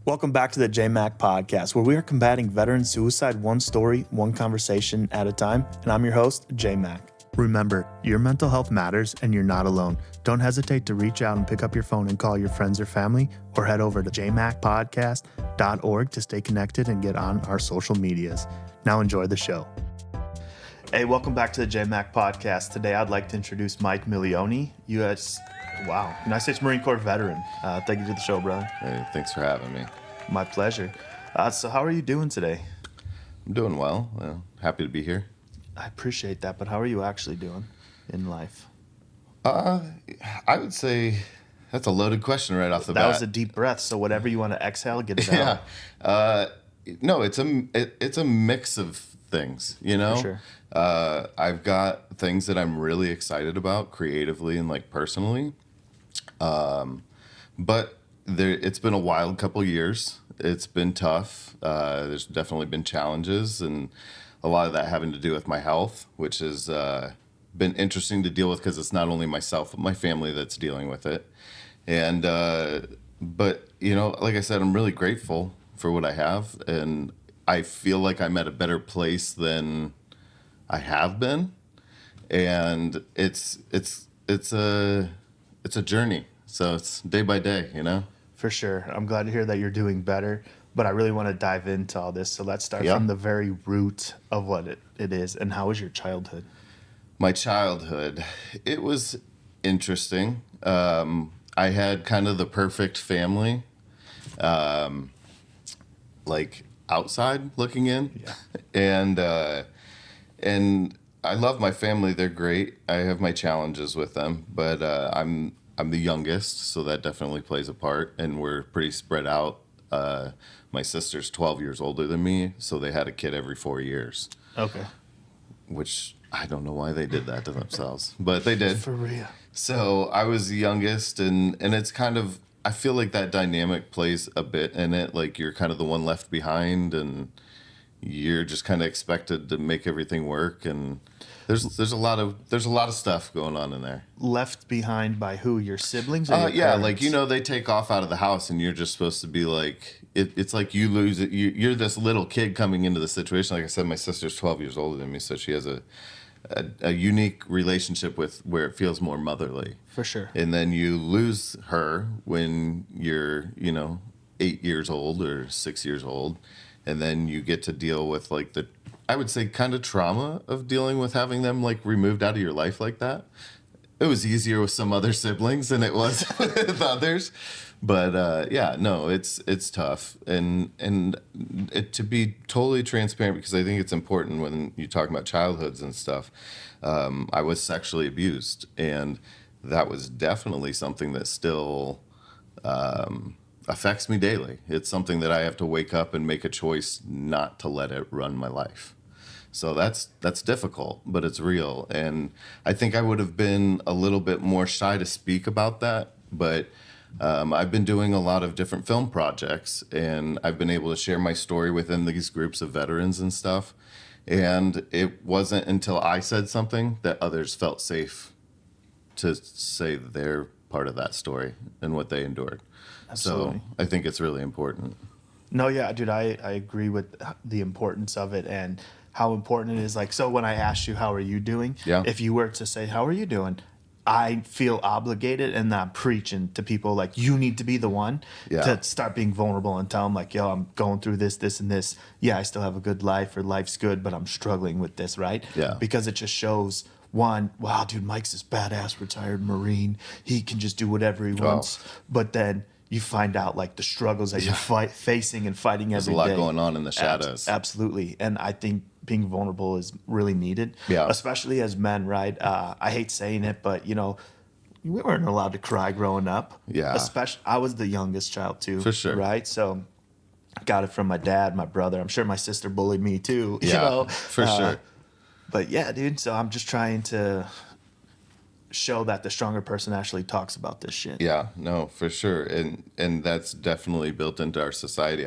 Welcome back to the JMach Podcast, where we are combating veteran suicide one story, one conversation at a time. And I'm your host, JMach. Remember, your mental health matters and you're not alone. Don't hesitate to reach out and pick up your phone and call your friends or family, or head over to jmachpodcast.org to stay connected and get on our social medias. Now enjoy the show. Hey, welcome back to the JMach Podcast. Today I'd like to introduce Mike Milioni, United States Marine Corps veteran. Thank you to the show, brother. Hey, thanks for having me. My pleasure. So how are you doing today? I'm doing well. Happy to be here. I appreciate that, but how are you actually doing in life? I would say that's a loaded question right off the bat. That was a deep breath, so whatever you want to exhale, get it out. No, it's a mix of things, you know? For sure. I've got things that I'm really excited about creatively and like personally. But it's been a wild couple years. It's been tough. There's definitely been challenges, and a lot of that having to do with my health, which has been interesting to deal with because it's not only myself but my family that's dealing with it. And but you know, like I said, I'm really grateful for what I have, and I feel like I'm at a better place than I have been. And it's a journey. So it's day by day, you know? For sure. I'm glad to hear that you're doing better, but I really want to dive into all this. So let's start from the very root of what it is. And how was your childhood? My childhood, it was interesting. I had kind of the perfect family, like outside looking in. Yeah. And I love my family. They're great. I have my challenges with them, but I'm the youngest, so that definitely plays a part, and we're pretty spread out. My sister's 12 years older than me, so they had a kid every 4 years. Okay. Which I don't know why they did that to themselves, but they did. For real. So I was the youngest, and it's kind of, I feel like that dynamic plays a bit in it. Like you're kind of the one left behind, and you're just kind of expected to make everything work, and there's a lot of stuff going on in there. Left behind by who? Your siblings? Or your parents? Like, you know, they take off out of the house, and you're just supposed to be like, it's like you lose it. You're this little kid coming into the situation. Like I said, my sister's 12 years older than me, so she has a unique relationship with where it feels more motherly. For sure. And then you lose her when you're, 8 years old or 6 years old. And then you get to deal with like I would say kind of trauma of dealing with having them like removed out of your life like that. It was easier with some other siblings than it was with others. But it's tough. And to be totally transparent, because I think it's important when you talk about childhoods and stuff, I was sexually abused. And that was definitely something that still affects me daily. It's something that I have to wake up and make a choice not to let it run my life. So that's difficult, but it's real. And I think I would have been a little bit more shy to speak about that, but I've been doing a lot of different film projects, and I've been able to share my story within these groups of veterans and stuff. And it wasn't until I said something that others felt safe to say their part of that story and what they endured. Absolutely. So I think it's really important. No, yeah, dude, I agree with the importance of it and how important it is. Like, so when I asked you, how are you doing? Yeah. If you were to say, how are you doing? I feel obligated, and I'm preaching to people like, you need to be the one to start being vulnerable and tell them like, yo, I'm going through this, this, and this. Yeah, I still have a good life, or life's good, but I'm struggling with this, right? Yeah. Because it just shows, one, wow, dude, Mike's this badass retired Marine. He can just do whatever he wants. But then you find out like the struggles that you're facing and fighting every day. There's a lot going on in the shadows. Absolutely. And I think being vulnerable is really needed, especially as men, right? I hate saying it, but, we weren't allowed to cry growing up. Yeah. Especially, I was the youngest child too. For sure. Right? So I got it from my dad, my brother. I'm sure my sister bullied me too. For sure. But yeah, dude, so I'm just trying to show that the stronger person actually talks about this shit. Yeah, no, for sure. And that's definitely built into our society.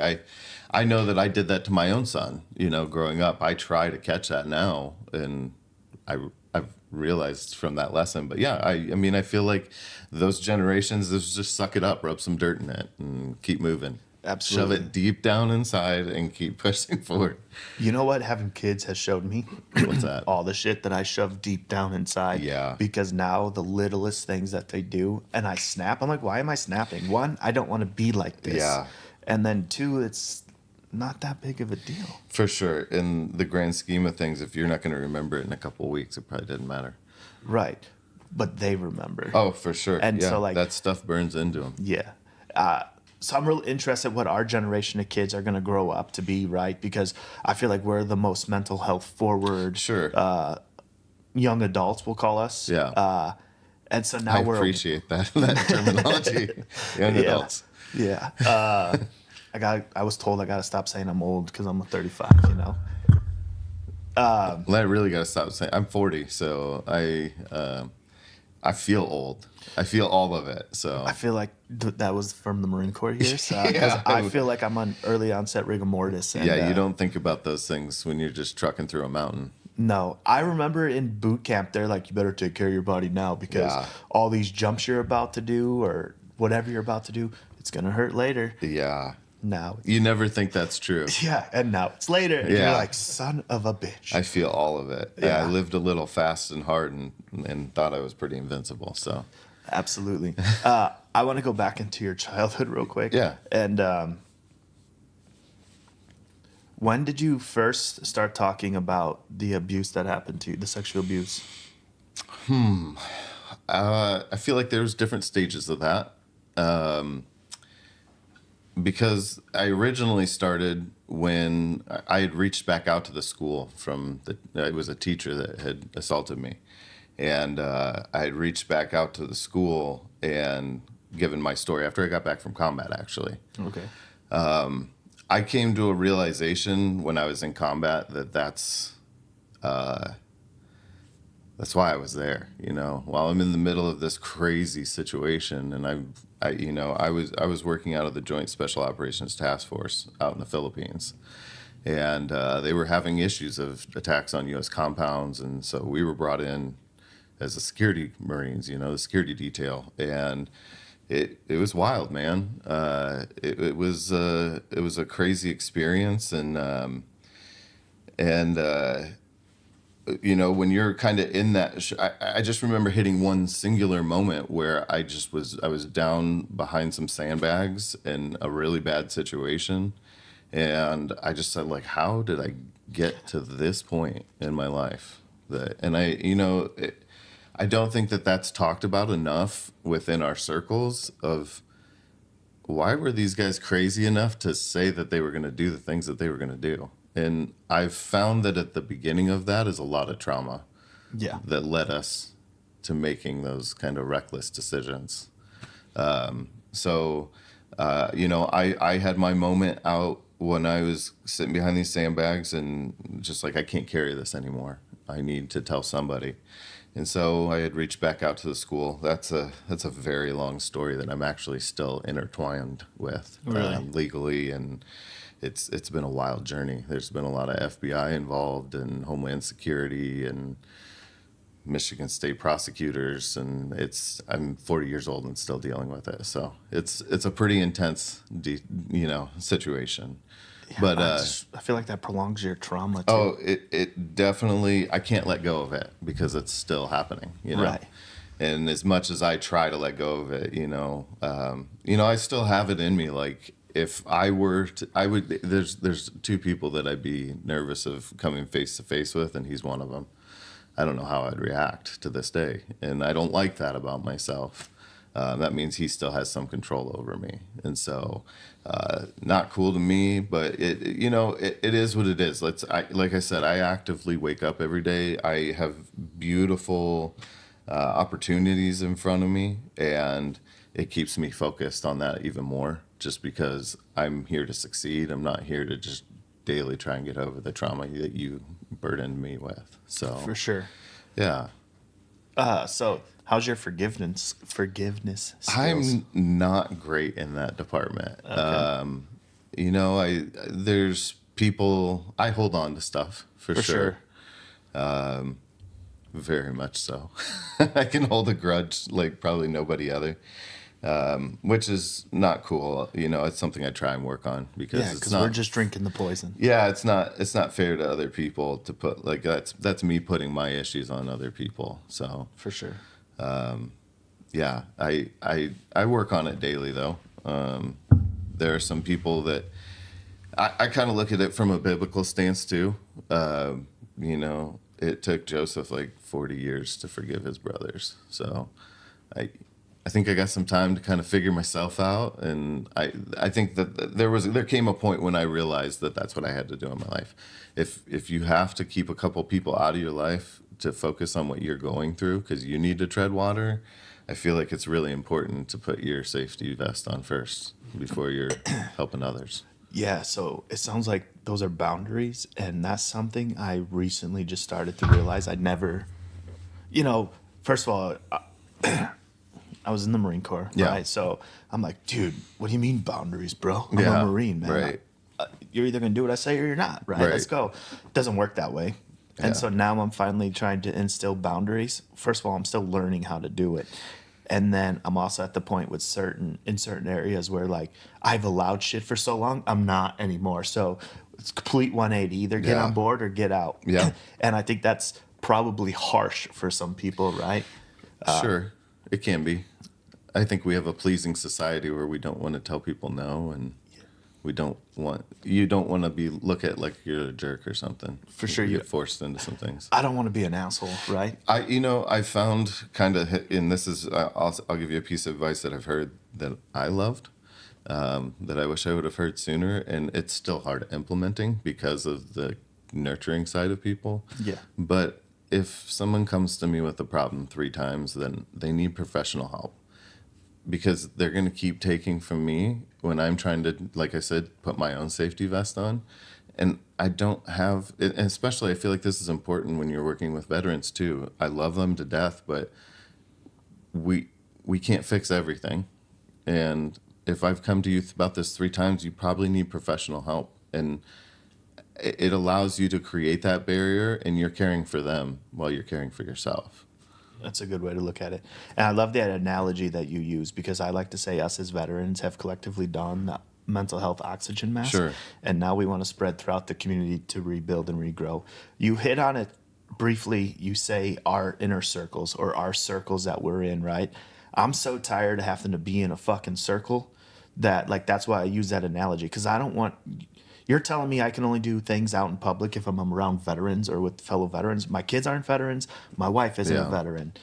I know that I did that to my own son, growing up. I try to catch that now, and I've realized from that lesson. But yeah, I feel like those generations, just suck it up, rub some dirt in it, and keep moving. Absolutely. Shove it deep down inside and keep pushing forward. You know what having kids has showed me? What's that? All the shit that I shove deep down inside. Yeah. Because now the littlest things that they do, and I snap, I'm like, why am I snapping? One, I don't want to be like this. Yeah. And then two, it's not that big of a deal. For sure. In the grand scheme of things, if you're not going to remember it in a couple of weeks, it probably doesn't matter. Right. But they remember. Oh, for sure. And yeah, so, like, that stuff burns into them. Yeah. So I'm really interested what our generation of kids are going to grow up to be, right? Because I feel like we're the most mental health forward. Sure. Young adults, we'll call us. Yeah. And so now I we're appreciate that terminology. Young adults. Yeah. I was told I got to stop saying I'm old because I'm a 35, you know? Well, I really got to stop saying I'm 40, so I feel old. I feel all of it. So I feel like that was from the Marine Corps years. Because Yeah. I feel like I'm on early onset rigor mortis. And, yeah, you don't think about those things when you're just trucking through a mountain. No, I remember in boot camp, they're like, you better take care of your body now because all these jumps you're about to do or whatever you're about to do, it's going to hurt later. Yeah. Now. You never think that's true. Yeah, and now it's later. And you're like, son of a bitch. I feel all of it. Yeah. I lived a little fast and hard and thought I was pretty invincible. So Absolutely. I want to go back into your childhood real quick. Yeah. And when did you first start talking about the abuse that happened to you, the sexual abuse? I feel like there was different stages of that. Because I originally started when I had reached back out to the school it was a teacher that had assaulted me. And I had reached back out to the school and given my story after I got back from combat, actually. Okay. I came to a realization when I was in combat that's why I was there, you know, while I'm in the middle of this crazy situation. And I was working out of the Joint Special Operations Task Force out in the Philippines. And they were having issues of attacks on U.S. compounds. And so we were brought in as the security Marines, you know, the security detail. And it was wild, man. It was a crazy experience. And you know, when you're kind of in that, I just remember hitting one singular moment where I was down behind some sandbags in a really bad situation. And I just said, like, how did I get to this point in my life? I don't think that that's talked about enough within our circles of why were these guys crazy enough to say that they were going to do the things that they were going to do? And I've found that at the beginning of that is a lot of trauma that led us to making those kind of reckless decisions. I had my moment out when I was sitting behind these sandbags and just like, I can't carry this anymore. I need to tell somebody. And so I had reached back out to the school. That's a very long story that I'm actually still intertwined with legally, and it's been a wild journey. There's been a lot of FBI involved and Homeland Security and Michigan State prosecutors, and I'm 40 years old and still dealing with it. So it's a pretty intense, situation. Yeah, but I feel like that prolongs your trauma too. Oh, it definitely. I can't let go of it because it's still happening. You know? Right. And as much as I try to let go of it, I still have it in me. Like if I were to, I would. There's two people that I'd be nervous of coming face to face with, and he's one of them. I don't know how I'd react to this day, and I don't like that about myself. That means he still has some control over me, and so not cool to me. But it is what it is. Like I said, I actively wake up every day. I have beautiful opportunities in front of me, and it keeps me focused on that even more. Just because I'm here to succeed, I'm not here to just daily try and get over the trauma that you burdened me with. So For sure. yeah. So how's your forgiveness skills? I'm not great in that department. Okay. There's people, I hold on to stuff for sure. Very much so. I can hold a grudge like probably nobody other. which is not cool. You know, it's something I try and work on because it's not. We're just drinking the poison. Yeah, it's not fair to other people to put like that's me putting my issues on other people. So For sure. yeah, I work on it daily though. There are some people that I kind of look at it from a biblical stance too. You know, it took Joseph like 40 years to forgive his brothers. So I think I got some time to kind of figure myself out, and I think that there came a point when I realized that that's what I had to do in my life. If you have to keep a couple people out of your life to focus on what you're going through because you need to tread water, I feel like it's really important to put your safety vest on first before you're helping others. Yeah, so it sounds like those are boundaries, and that's something I recently just started to realize. I never, first of all, I was in the Marine Corps, Yeah. right? So I'm like, dude, what do you mean boundaries, bro? I'm Yeah, a Marine, man. right. You're either going to do what I say or you're not, right? Right. Let's go. It doesn't work that way. Yeah. And so now I'm finally trying to instill boundaries. First of all, I'm still learning how to do it. And then I'm also at the point with in certain areas where like I've allowed shit for so long, I'm not anymore. So it's complete 180. Either get Yeah. on board or get out. Yeah. And I think that's probably harsh for some people, right? Sure, it can be. I think we have a pleasing society where we don't want to tell people no, and you don't want to be look at like you're a jerk or something. For sure, you you- get forced into some things. I don't want to be an asshole, right? I found kind of, and this is, I'll give you a piece of advice that I've heard that I loved, that I wish I would have heard sooner, and it's still hard implementing because of the nurturing side of people. Yeah. But if someone comes to me with a problem 3 times, then they need professional help. Because they're going to keep taking from me when I'm trying to, like I said, put my own safety vest on. And I don't have, and especially I feel like this is important when you're working with veterans too. I love them to death, but we can't fix everything. And if I've come to you about this 3 times, you probably need professional help. And it allows you to create that barrier, and you're caring for them while you're caring for yourself. That's a good way to look at it. And I love that analogy that you use because I like to say us as veterans have collectively donned the mental health oxygen mask. Sure. And now we want to spread throughout the community to rebuild and regrow. You hit on it briefly. You say our inner circles or our circles that we're in, right? I'm so tired of having to be in a fucking circle that, like, that's why I use that analogy because I don't want... You're telling me I can only do things out in public if I'm around veterans or with fellow veterans. My kids aren't veterans. My wife isn't a Yeah. veteran.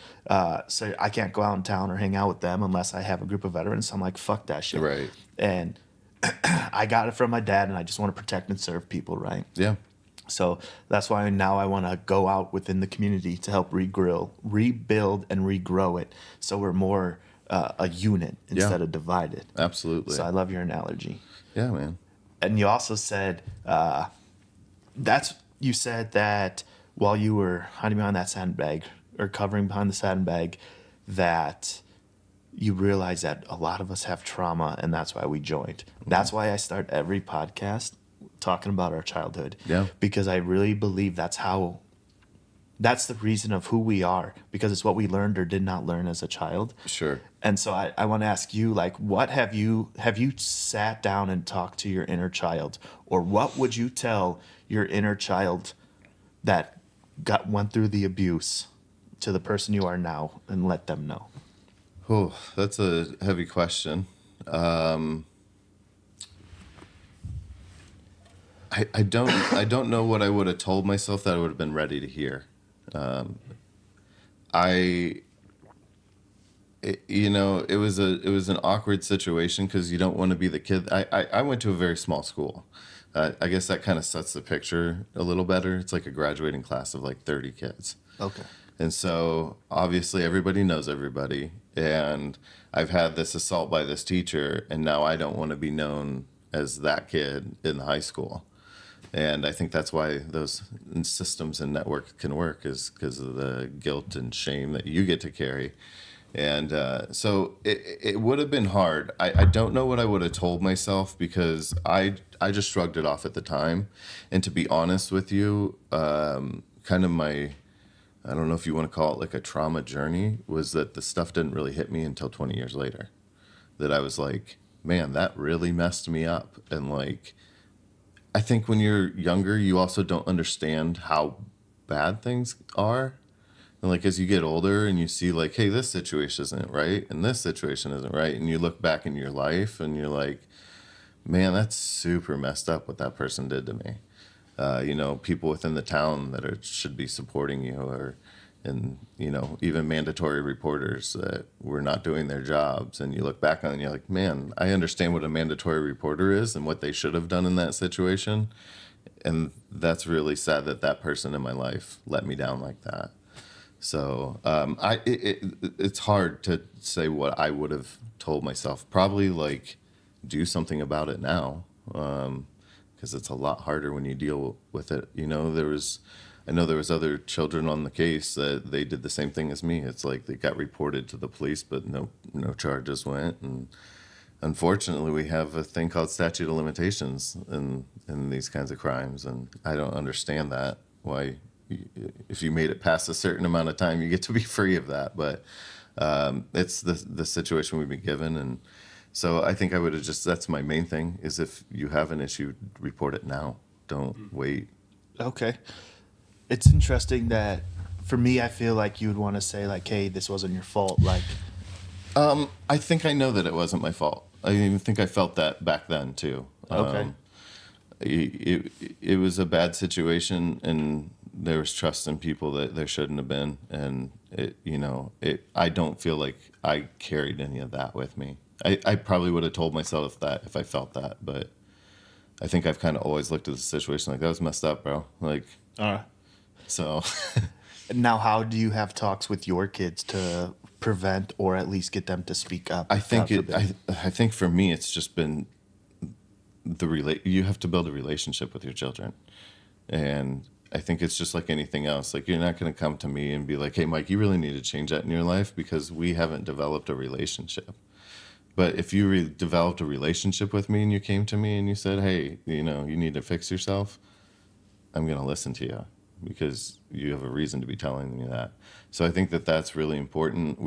So I can't go out in town or hang out with them unless I have a group of veterans. So I'm like, fuck that shit. Right. And I got it from my dad, and I just want to protect and serve people, right? Yeah. So that's why now I want to go out within the community to help rebuild, and regrow it so we're more a unit instead of divided. Absolutely. So I love your analogy. Yeah, man. And you also said you said that while you were hiding behind that sandbag or covering behind the sandbag, that you realized that a lot of us have trauma, and that's why we joined. That's why I start every podcast talking about our childhood. Yeah. Because I really believe that's the reason of who we are, because it's what we learned or did not learn as a child. Sure. And so I want to ask you, like, what have you sat down and talked to your inner child, or what would you tell your inner child that went through the abuse to the person you are now, and let them know? Oh, that's a heavy question. I don't know what I would have told myself that I would have been ready to hear. It was an awkward situation because you don't want to be the kid. I went to a very small school. I guess that kind of sets the picture a little better. It's like a graduating class of like 30 kids. Okay. And so obviously everybody knows everybody. And I've had this assault by this teacher, and now I don't want to be known as that kid in high school. And I think that's why those systems and networks can work, is because of the guilt and shame that you get to carry. And so it would have been hard. I don't know what I would have told myself, because I just shrugged it off at the time. And to be honest with you, kind of my, I don't know if you want to call it like a trauma journey, was that the stuff didn't really hit me until 20 years later. that I was like, man, that really messed me up. And like, I think when you're younger, you also don't understand how bad things are. And like, as you get older and you see like, hey, this situation isn't right and this situation isn't right, and you look back in your life and you're like, man, that's super messed up what that person did to me. People within the town that should be supporting you, and even mandatory reporters that were not doing their jobs. And you look back on it and you're like, man, I understand what a mandatory reporter is and what they should have done in that situation. And that's really sad that that person in my life let me down like that. So it's hard to say what I would have told myself. Probably like do something about it now, because it's a lot harder when you deal with it. I know there was other children on the case that they did the same thing as me. It's like they got reported to the police, but no charges went. And unfortunately, we have a thing called statute of limitations in these kinds of crimes, and I don't understand that. Why, if you made it past a certain amount of time, you get to be free of that. But it's the situation we've been given, and so I think I would have that's my main thing is if you have an issue, report it now. Don't wait. Okay. It's interesting that for me, I feel like you would want to say like, hey, this wasn't your fault. Like, I think I know that it wasn't my fault. I even think I felt that back then too. Okay. It was a bad situation, and there was trust in people that there shouldn't have been. And I don't feel like I carried any of that with me. I probably would have told myself that if I felt that, but I think I've kind of always looked at the situation like, that was messed up, bro. Like, so. Now, how do you have talks with your kids to prevent or at least get them to speak up? I think for me, it's just been you have to build a relationship with your children. And I think it's just like anything else. Like, you're not going to come to me and be like, hey, Mike, you really need to change that in your life, because we haven't developed a relationship. But if you developed a relationship with me and you came to me and you said, hey, you need to fix yourself, I'm going to listen to you because you have a reason to be telling me that. So I think that that's really important.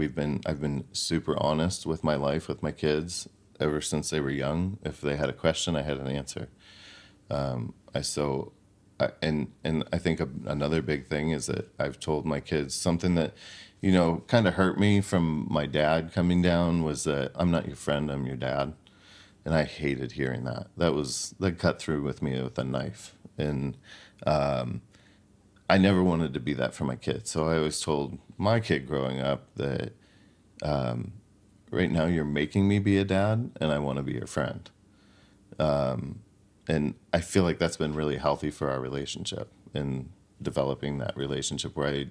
I've been super honest with my life, with my kids, ever since they were young. If they had a question, I had an answer. And I think another big thing is that I've told my kids something that, kind of hurt me from my dad coming down, was that I'm not your friend, I'm your dad. And I hated hearing that. That cut through with me with a knife. And I never wanted to be that for my kids. So I always told my kid growing up that right now you're making me be a dad, and I want to be your friend. And I feel like that's been really healthy for our relationship, and developing that relationship where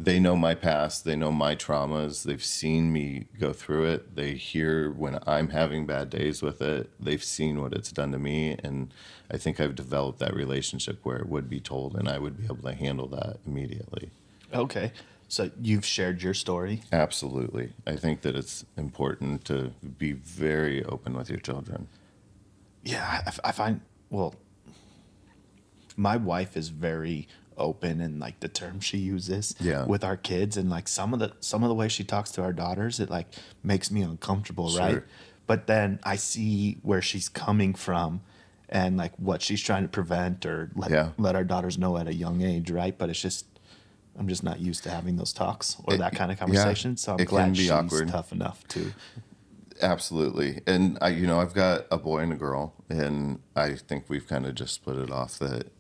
they know my past, they know my traumas, they've seen me go through it, they hear when I'm having bad days with it, they've seen what it's done to me, and I think I've developed that relationship where it would be told and I would be able to handle that immediately. Okay. So you've shared your story? Absolutely. I think that it's important to be very open with your children. Yeah, I find, my wife is very open in like the terms she uses with our kids, and like some of the way she talks to our daughters, it like makes me uncomfortable, Sure. right? But then I see where she's coming from and like what she's trying to prevent or let our daughters know at a young age, right? But it's just, I'm just not used to having those talks or that kind of conversation. So I'm glad she's awkward. Tough enough to. Absolutely. And I've got a boy and a girl, and I think we've kind of just split it off that,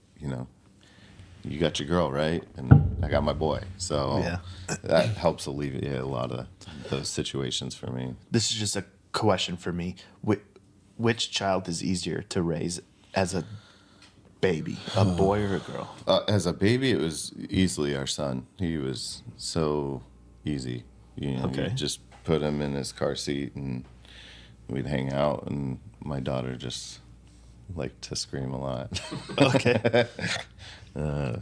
you got your girl, right? And I got my boy. So that helps alleviate a lot of those situations for me. This is just a question for me. Which child is easier to raise as a baby, a boy or a girl? As a baby, it was easily our son. He was so easy. You just put him in his car seat and we'd hang out, and my daughter just liked to scream a lot. Okay.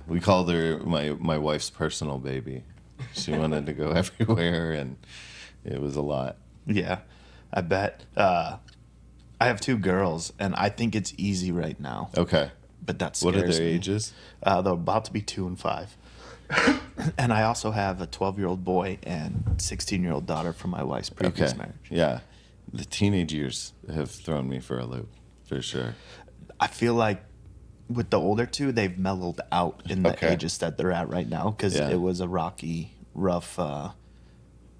We called her my wife's personal baby. She wanted to go everywhere, and it was a lot. Yeah, I bet. I have two girls, and I think it's easy right now. Okay. But that scares me. What are their ages? They're about to be 2 and 5. And I also have a 12-year-old boy and 16-year-old daughter from my wife's previous marriage. Yeah. The teenage years have thrown me for a loop, for sure. I feel like with the older two, they've mellowed out in the Okay. ages that they're at right now, because Yeah. it was a rocky, rough.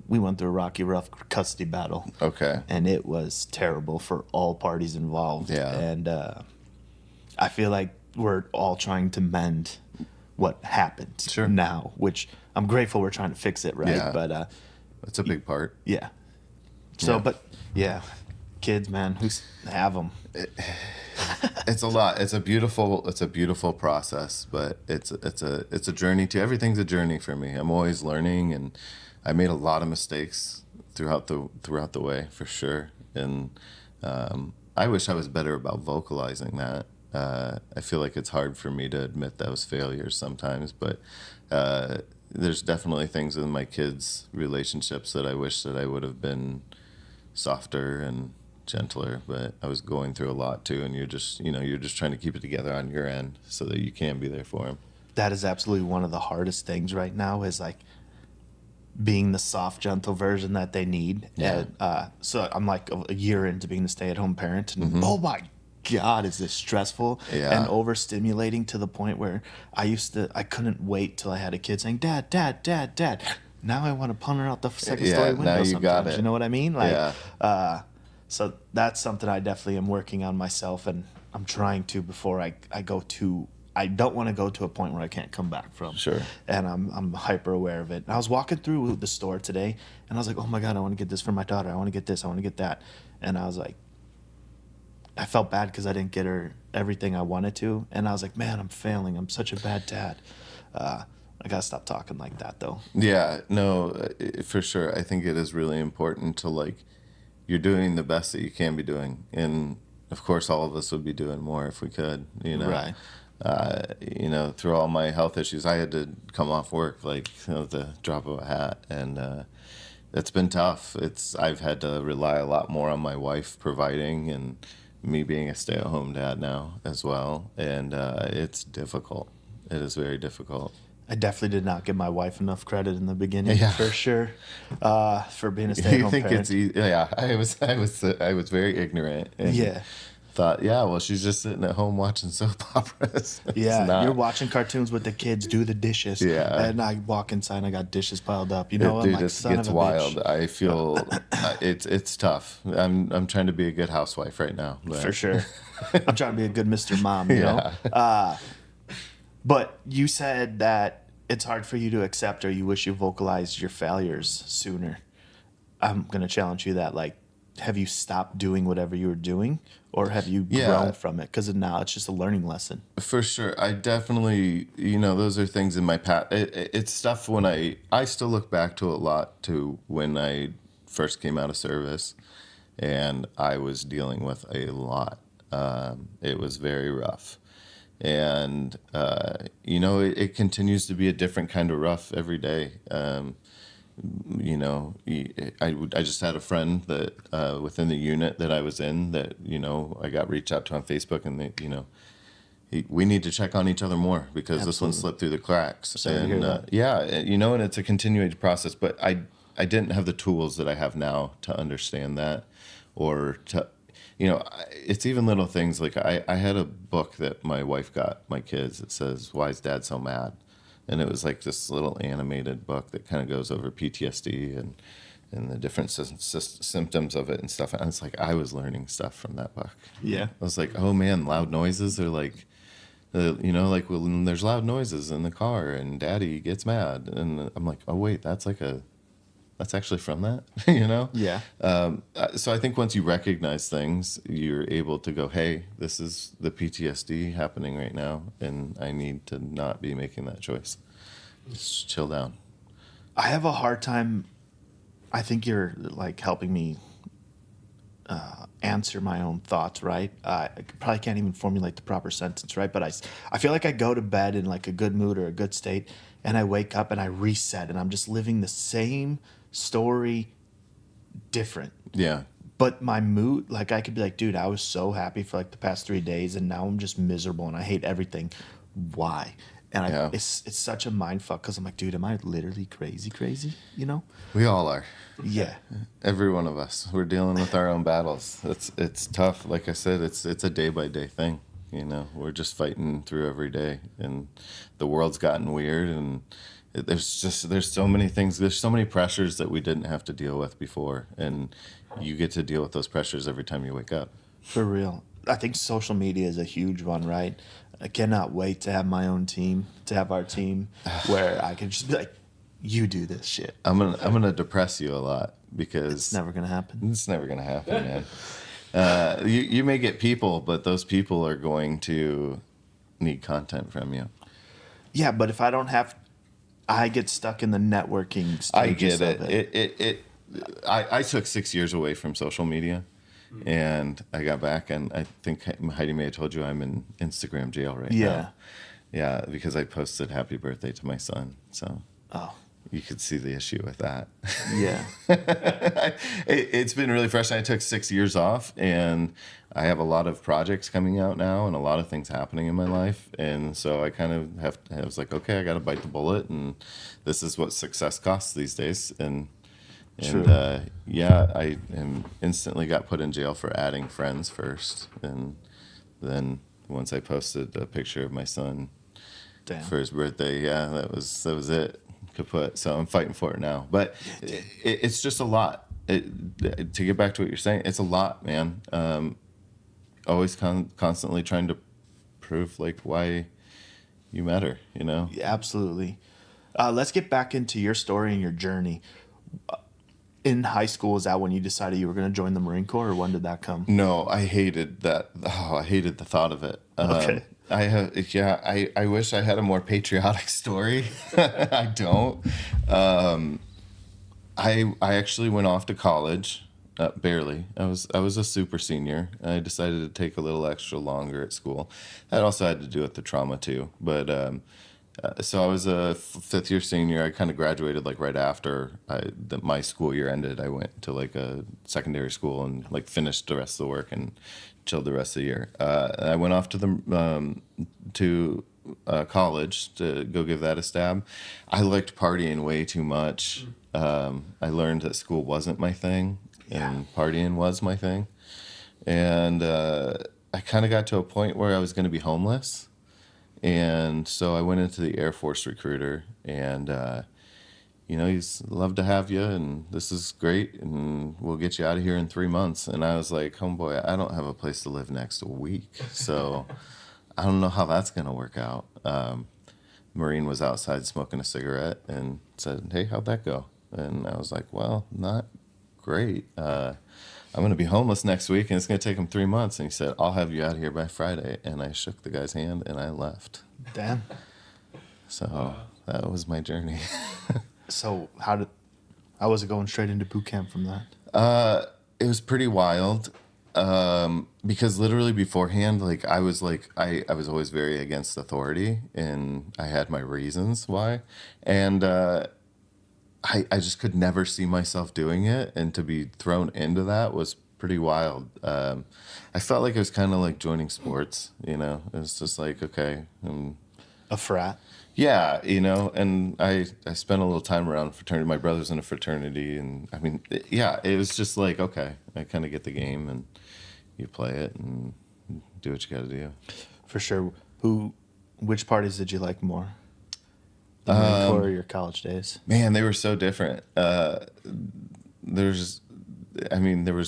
We went through a rocky, rough custody battle, Okay. and it was terrible for all parties involved. Yeah. And I feel like we're all trying to mend what happened Sure. now, which I'm grateful we're trying to fix it, right? Yeah. But That's a big part. yeah. So, Yeah. but yeah, kids, man, who's have them? It's a lot. It's a beautiful process, but it's a journey too. Everything's a journey for me. I'm always learning, and I made a lot of mistakes throughout the way, for sure. And I wish I was better about vocalizing that. I feel like it's hard for me to admit those failures sometimes, but there's definitely things in my kids' relationships that I wish that I would have been softer and gentler, but I was going through a lot too, and you're just trying to keep it together on your end so that you can be there for them. That is absolutely one of the hardest things right now, is like being the soft, gentle version that they need. Yeah. And, so I'm like a year into being the stay-at-home parent, and oh my God, is this stressful Yeah. and overstimulating, to the point where I couldn't wait till I had a kid saying, Dad, Dad, Dad, Dad. Now I want to punt her out the second story window now you sometimes. got it. You know what I mean? Like, Yeah. so that's something I definitely am working on myself, and I'm trying to, before I go to, I don't want to go to a point where I can't come back from. Sure. And I'm hyper aware of it. And I was walking through the store today, and I was like, oh my God, I want to get this for my daughter. I want to get this. I want to get that. And I was like, I felt bad because I didn't get her everything I wanted to. And I was like, man, I'm failing. I'm such a bad dad. I got to stop talking like that, though. Yeah, no, for sure. I think it is really important to, like, you're doing the best that you can be doing. And of course, all of us would be doing more if we could, Right. Through all my health issues, I had to come off work, like, the drop of a hat. And it's been tough. I've had to rely a lot more on my wife providing, and me being a stay-at-home dad now as well. And it's difficult. It is very difficult. I definitely did not give my wife enough credit in the beginning, Yeah. for sure, for being a You stay-at-home think parent. it's easy? Yeah, I was very ignorant. And Yeah. thought, yeah, well, she's just sitting at home watching soap operas. It's Yeah, not. you're watching cartoons with the kids, do the dishes. Yeah. And I walk inside and I got dishes piled up. You know, I'm Dude, like, it son gets of a wild. bitch. I feel it's tough. I'm trying to be a good housewife right now. But. For sure. I'm trying to be a good Mr. Mom, you know? But you said that it's hard for you to accept, or you wish you vocalized your failures sooner. I'm going to challenge you that, like, have you stopped doing whatever you were doing, or have you grown from it? Because now it's just a learning lesson. For sure. I definitely, those are things in my past. It's stuff when I still look back to a lot to when I first came out of service, and I was dealing with a lot. It was very rough. And, it continues to be a different kind of rough every day. I just had a friend that within the unit that I was in that, I got reached out to on Facebook, and they, we need to check on each other more because this one slipped through the cracks. Sorry to hear that. And it's a continuing process, but I didn't have the tools that I have now to understand that, or to, it's even little things like I had a book that my wife got my kids that says, "Why is Dad so mad?" And it was like this little animated book that kind of goes over PTSD and the different symptoms of it and stuff. And it's like I was learning stuff from that book. Yeah. I was like, oh man, loud noises are like, like when there's loud noises in the car and Daddy gets mad, and I'm like, oh wait, that's actually from that, Yeah. So I think once you recognize things, you're able to go, hey, this is the PTSD happening right now, and I need to not be making that choice. Just chill down. I have a hard time. I think you're like helping me answer my own thoughts, right? I probably can't even formulate the proper sentence, right? But I feel like I go to bed in like a good mood or a good state, and I wake up and I reset, and I'm just living the same story different. Yeah. But my mood, like I could be like, dude, I was so happy for like the past 3 days, and now I'm just miserable and I hate everything. Why? And Yeah. it's such a mind fuck because I'm like, dude, am I literally crazy? You know? We all are. Yeah. Every one of us. We're dealing with our own battles. It's tough. Like I said, it's a day by day thing. You know, we're just fighting through every day, and the world's gotten weird, and there's so many things. There's so many pressures that we didn't have to deal with before, and you get to deal with those pressures every time you wake up. For real. I think social media is a huge one, right? I cannot wait to have my own team, to have our team where I can just be like, you do this shit. I'm gonna depress you a lot because It's never going to happen. it's never gonna happen, man. You may get people, but those people are going to need content from you. Yeah, but if I don't have, I get stuck in the networking stages I get of it. I took 6 years away from social media, and I got back, and I think Heidi may have told you I'm in Instagram jail right now. Yeah, because I posted happy birthday to my son, so Oh, you could see the issue with that. yeah. It's been really frustrating. I took 6 years off, and I have a lot of projects coming out now and a lot of things happening in my life. And so I kind of I was like, okay, I got to bite the bullet, and this is what success costs these days. And True. yeah, I instantly got put in jail for adding friends first. And then once I posted a picture of my son Damn. for his birthday, yeah, that was it. Kaput. So I'm fighting for it now. But it's just a lot. To get back to what you're saying, it's a lot, man. Always constantly trying to prove like why you matter, you know? Yeah, absolutely. Let's get back into your story and your journey. In high school, is that when you decided you were going to join the Marine Corps, or when did that come? No, I hated that. Oh, I hated the thought of it. Okay. I wish I had a more patriotic story. I don't. I actually went off to college, barely. I was a super senior. I decided to take a little extra longer at school. That also had to do with the trauma too. But so I was a fifth year senior. I kind of graduated like right after my school year ended. I went to like a secondary school and like finished the rest of the work and chilled the rest of the year. I went off to college to go give that a stab. I liked partying way too much. I learned that school wasn't my thing, and partying was my thing. And I kind of got to a point where I was going to be homeless. And so I went into the Air Force recruiter, and he's love to have you, and this is great, and we'll get you out of here in 3 months. And I was like, homeboy, I don't have a place to live next week, so I don't know how that's gonna work out. Marine was outside smoking a cigarette and said, hey, how'd that go? And I was like, well, not great. I'm going to be homeless next week, and it's going to take him 3 months. And he said, I'll have you out here by Friday. And I shook the guy's hand, and I left. Damn. So that was my journey. So how was it going straight into boot camp from that? It was pretty wild, because literally beforehand, like I was always very against authority, and I had my reasons why. And I just could never see myself doing it, and to be thrown into that was pretty wild. I felt like it was kind of like joining sports, you know. It was just like, okay. A frat? Yeah, and I spent a little time around fraternity. My brother's in a fraternity, and I mean, it was just like, okay, I kind of get the game, and you play it and do what you got to do. For sure. Which parties did you like more? The Marine Corps or your college days? Man, they were so different. There was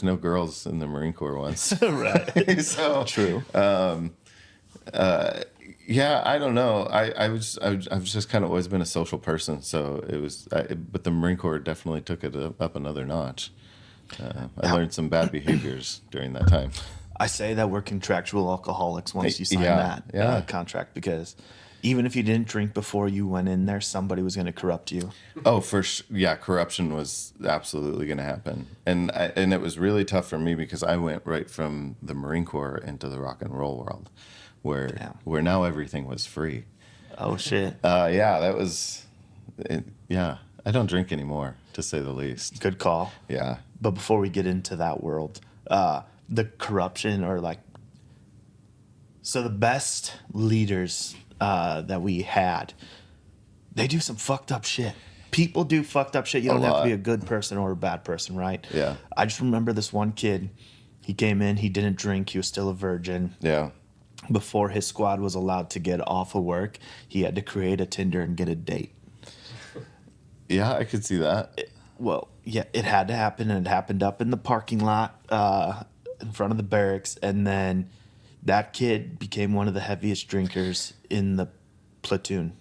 no girls in the Marine Corps once. Right. So True. Yeah, I don't know. I've just kind of always been a social person, so it was. But the Marine Corps definitely took it up another notch. I learned some bad behaviors during that time. I say that we're contractual alcoholics once you sign that contract, because even if you didn't drink before you went in there, somebody was going to corrupt you. Oh, for sure. Yeah, corruption was absolutely going to happen. And it was really tough for me because I went right from the Marine Corps into the rock and roll world where now everything was free. Oh, shit. That was... Yeah, I don't drink anymore, to say the least. Good call. Yeah. But before we get into that world, the corruption or like So the best leaders that we had, they do some fucked up shit. People do fucked up shit. You don't have to be a good person or a bad person, right? Yeah. I just remember this one kid. He came in. He didn't drink. He was still a virgin. Yeah. Before his squad was allowed to get off of work, he had to create a Tinder and get a date. Yeah, I could see that. It had to happen, and it happened up in the parking lot in front of the barracks. And then that kid became one of the heaviest drinkers in the platoon.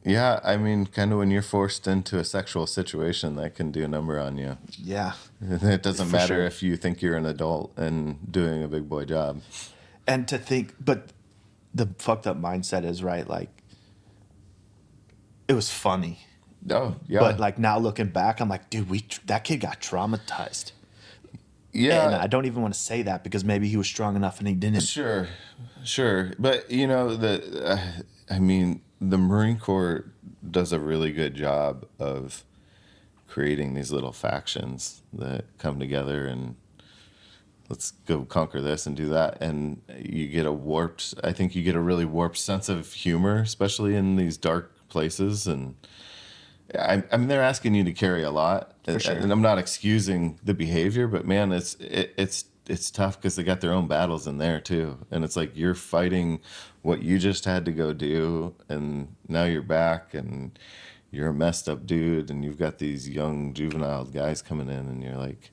Yeah, I mean, kind of when you're forced into a sexual situation, that can do a number on you. Yeah. It doesn't matter sure. if you think you're an adult and doing a big boy job. And to think, but the fucked up mindset is, right, like, it was funny. Oh, yeah. But, like, now looking back, I'm like, dude, that kid got traumatized. Yeah. And I don't even want to say that because maybe he was strong enough and he didn't. Sure. But, I mean, the Marine Corps does a really good job of creating these little factions that come together and let's go conquer this and do that. And you get I think you get a really warped sense of humor, especially in these dark places. And I mean, they're asking you to carry a lot. For sure. And I'm not excusing the behavior, but man, it's tough because they got their own battles in there too. And it's like you're fighting what you just had to go do, and now you're back and you're a messed up dude, and you've got these young juvenile guys coming in, and you're like,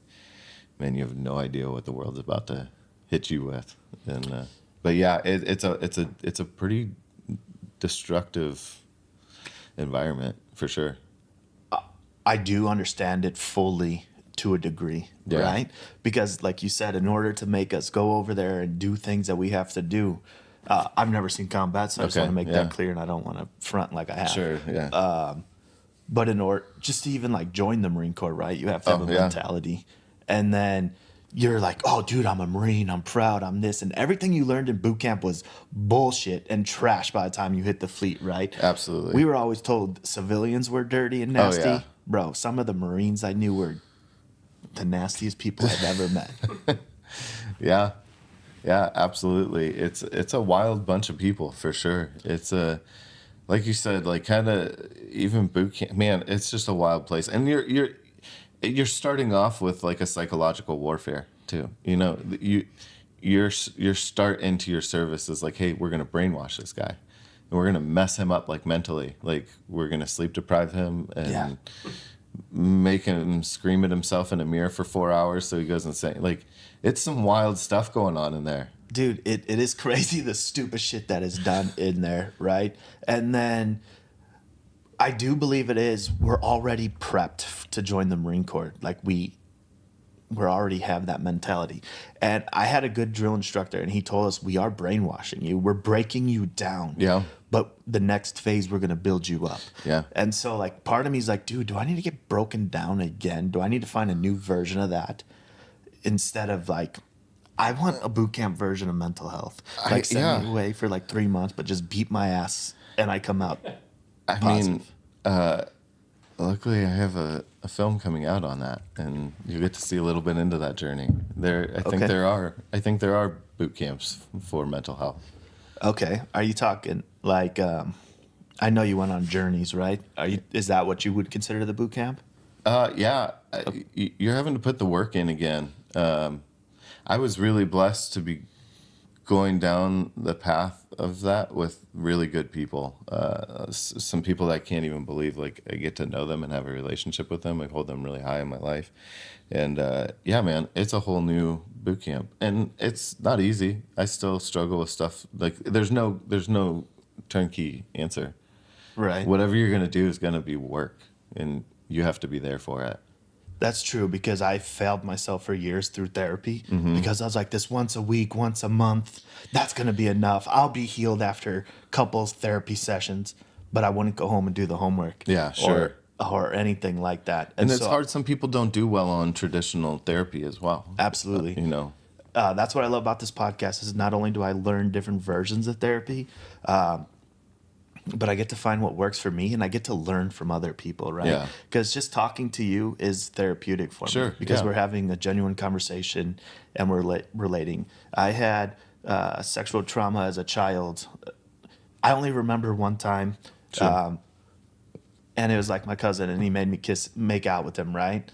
man, you have no idea what the world's about to hit you with. And but yeah, it's a pretty destructive environment for sure. I do understand it fully to a degree, right? Because like you said, in order to make us go over there and do things that we have to do, I've never seen combat, so I just want to make that clear, and I don't want to front like I have. Sure, yeah. But in order just to even like join the Marine Corps, right? You have to have a mentality. And then you're like, oh, dude, I'm a Marine. I'm proud. I'm this. And everything you learned in boot camp was bullshit and trash by the time you hit the fleet, right? Absolutely. We were always told civilians were dirty and nasty. Oh, yeah. Bro, some of the Marines I knew were the nastiest people I've ever met. Yeah, absolutely. It's a wild bunch of people for sure. It's like you said, like kind of even boot camp. Man, it's just a wild place, and you're starting off with like a psychological warfare too. You know, your start into your service is like, hey, we're gonna brainwash this guy, and we're gonna mess him up like mentally. Like we're gonna sleep deprive him and make him scream at himself in a mirror for 4 hours so he goes insane. Like it's some wild stuff going on in there. Dude, it is crazy the stupid shit that is done in there, right? And then I do believe we're already prepped to join the Marine Corps. Like we already have that mentality. And I had a good drill instructor, and he told us, we are brainwashing you. We're breaking you down. Yeah. But the next phase, we're going to build you up. Yeah. And so like part of me is like, dude, do I need to get broken down again? Do I need to find a new version of that? Instead of like, I want a boot camp version of mental health. Like send me away for like 3 months, but just beat my ass and I come out positive. Luckily I have a film coming out on that, and you get to see a little bit into that journey. I think there are boot camps for mental health. Okay. Are you talking like, I know you went on journeys, right? Is that what you would consider the boot camp? Yeah. Okay. You're having to put the work in again. I was really blessed to be going down the path of that with really good people. Some people that I can't even believe, like I get to know them and have a relationship with them. I hold them really high in my life. And yeah, man, it's a whole new boot camp, and it's not easy. I still struggle with stuff. Like there's no turnkey answer. Right. Whatever you're going to do is going to be work, and you have to be there for it. That's true, because I failed myself for years through therapy because I was like, this once a week, once a month, that's going to be enough. I'll be healed after couples therapy sessions, but I wouldn't go home and do the homework. Yeah, sure. Or anything like that. And it's hard. Some people don't do well on traditional therapy as well. Absolutely. That's what I love about this podcast is not only do I learn different versions of therapy, but I get to find what works for me, and I get to learn from other people, right? Yeah. Because just talking to you is therapeutic for me. Because we're having a genuine conversation and we're relating. I had sexual trauma as a child. I only remember one time, Sure. and it was like my cousin, and he made me make out with him, right?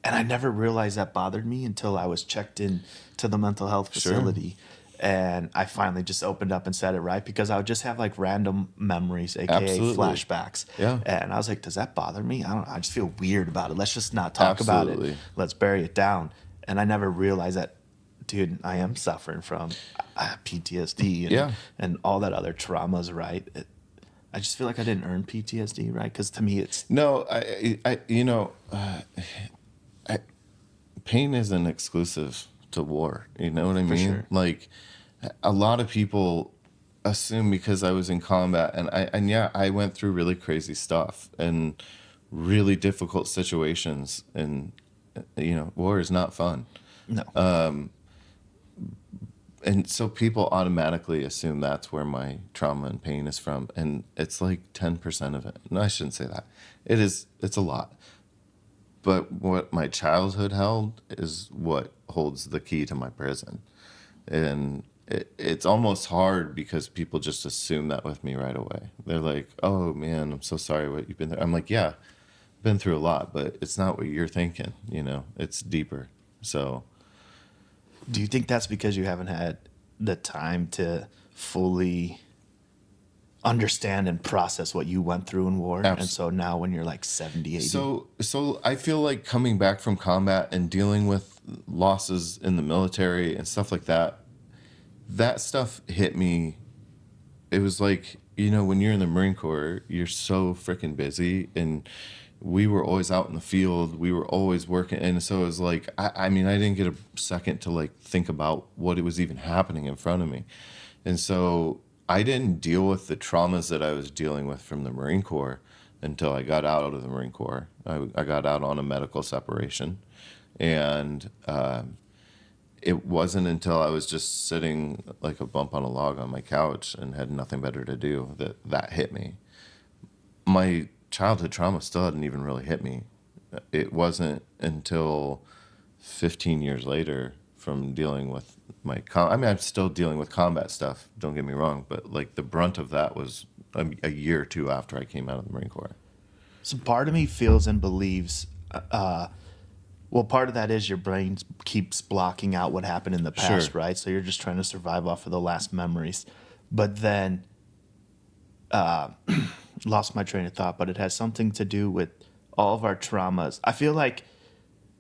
And I never realized that bothered me until I was checked in to the mental health facility. And I finally just opened up and said it, right? Because I would just have like random memories, aka Absolutely. flashbacks. Yeah. And I was like, does that bother me? I don't know. I just feel weird about it. Let's just not talk about Absolutely. it. Let's bury it down. And I never realized that, dude, I am suffering from PTSD and, Yeah. and all that other traumas, right? I just feel like I didn't earn PTSD, right? Because to me, it's No, pain isn't exclusive to war. You know what I mean? sure. Like, a lot of people assume because I was in combat and I went through really crazy stuff and really difficult situations, and war is not fun. no. And so people automatically assume that's where my trauma and pain is from, and it's like 10% of it. No, I shouldn't say that. It's a lot. But what my childhood held is what holds the key to my prison. And it's almost hard because people just assume that with me right away. They're like, oh man, I'm so sorry what you've been through. I'm like, yeah, I've been through a lot, but it's not what you're thinking, it's deeper. So Do you think that's because you haven't had the time to fully understand and process what you went through in war? And so now when you're like 70, 80. So I feel like coming back from combat and dealing with losses in the military and stuff like that, that stuff hit me. It was like, when you're in the Marine Corps, you're so freaking busy, and we were always out in the field. We were always working. And so it was like, I mean, I didn't get a second to like think about what it was even happening in front of me. And so I didn't deal with the traumas that I was dealing with from the Marine Corps until I got out of the Marine Corps. I got out on a medical separation. And it wasn't until I was just sitting like a bump on a log on my couch and had nothing better to do that hit me. My childhood trauma still hadn't even really hit me. It wasn't until 15 years later from dealing with I'm still dealing with combat stuff, don't get me wrong, but like the brunt of that was a year or two after I came out of the Marine Corps. So part of me feels and believes, well, part of that is your brain keeps blocking out what happened in the past, Sure. right? So you're just trying to survive off of the last memories. But then, lost my train of thought, but it has something to do with all of our traumas. I feel like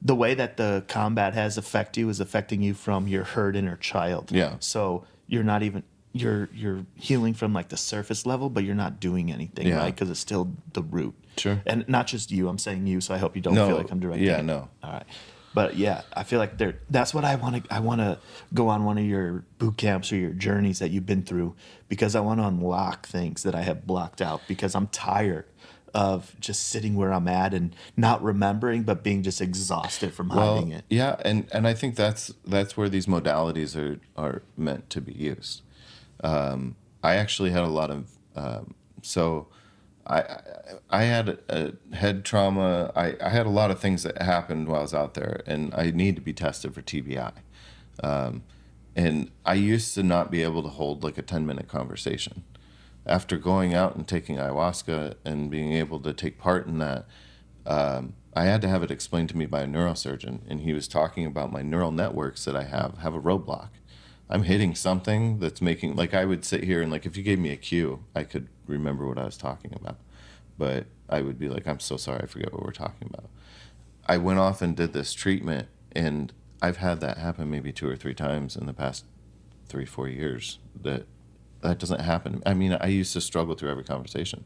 the way that the combat has affected you is affecting you from your hurt inner child. Yeah. So you're not even you're healing from like the surface level, but you're not doing anything, Yeah. right? Because it's still the root. Sure. And not just you. I'm saying you, so I hope you don't No, feel like I'm directing. yeah, it. no. All right. But yeah, I feel like that's what I want to. I want to go on one of your boot camps or your journeys that you've been through, because I want to unlock things that I have blocked out, because I'm tired of just sitting where I'm at and not remembering, but being just exhausted from hiding it. Yeah, and I think that's where these modalities are meant to be used. I actually had a lot of so I had a head trauma. I had a lot of things that happened while I was out there, and I need to be tested for TBI. And I used to not be able to hold like a 10-minute conversation. After going out and taking ayahuasca and being able to take part in that, I had to have it explained to me by a neurosurgeon, and he was talking about my neural networks that I have a roadblock. I'm hitting something that's making, like, I would sit here and like if you gave me a cue, I could remember what I was talking about, but I would be like, I'm so sorry, I forget what we're talking about. I went off and did this treatment, and I've had that happen maybe 2 or 3 times in the past 3-4 years. That doesn't happen. I mean, I used to struggle through every conversation.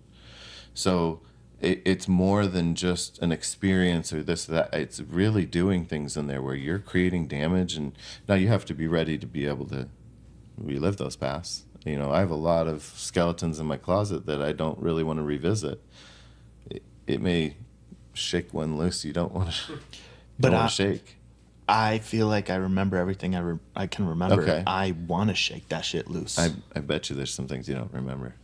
So it's more than just an experience or this or that. It's really doing things in there where you're creating damage, and now you have to be ready to be able to relive those pasts. You know, I have a lot of skeletons in my closet that I don't really want to revisit. It may shake one loose you don't want to shake. I feel like I remember everything I can remember. Okay. I want to shake that shit loose. I bet you there's some things you don't remember.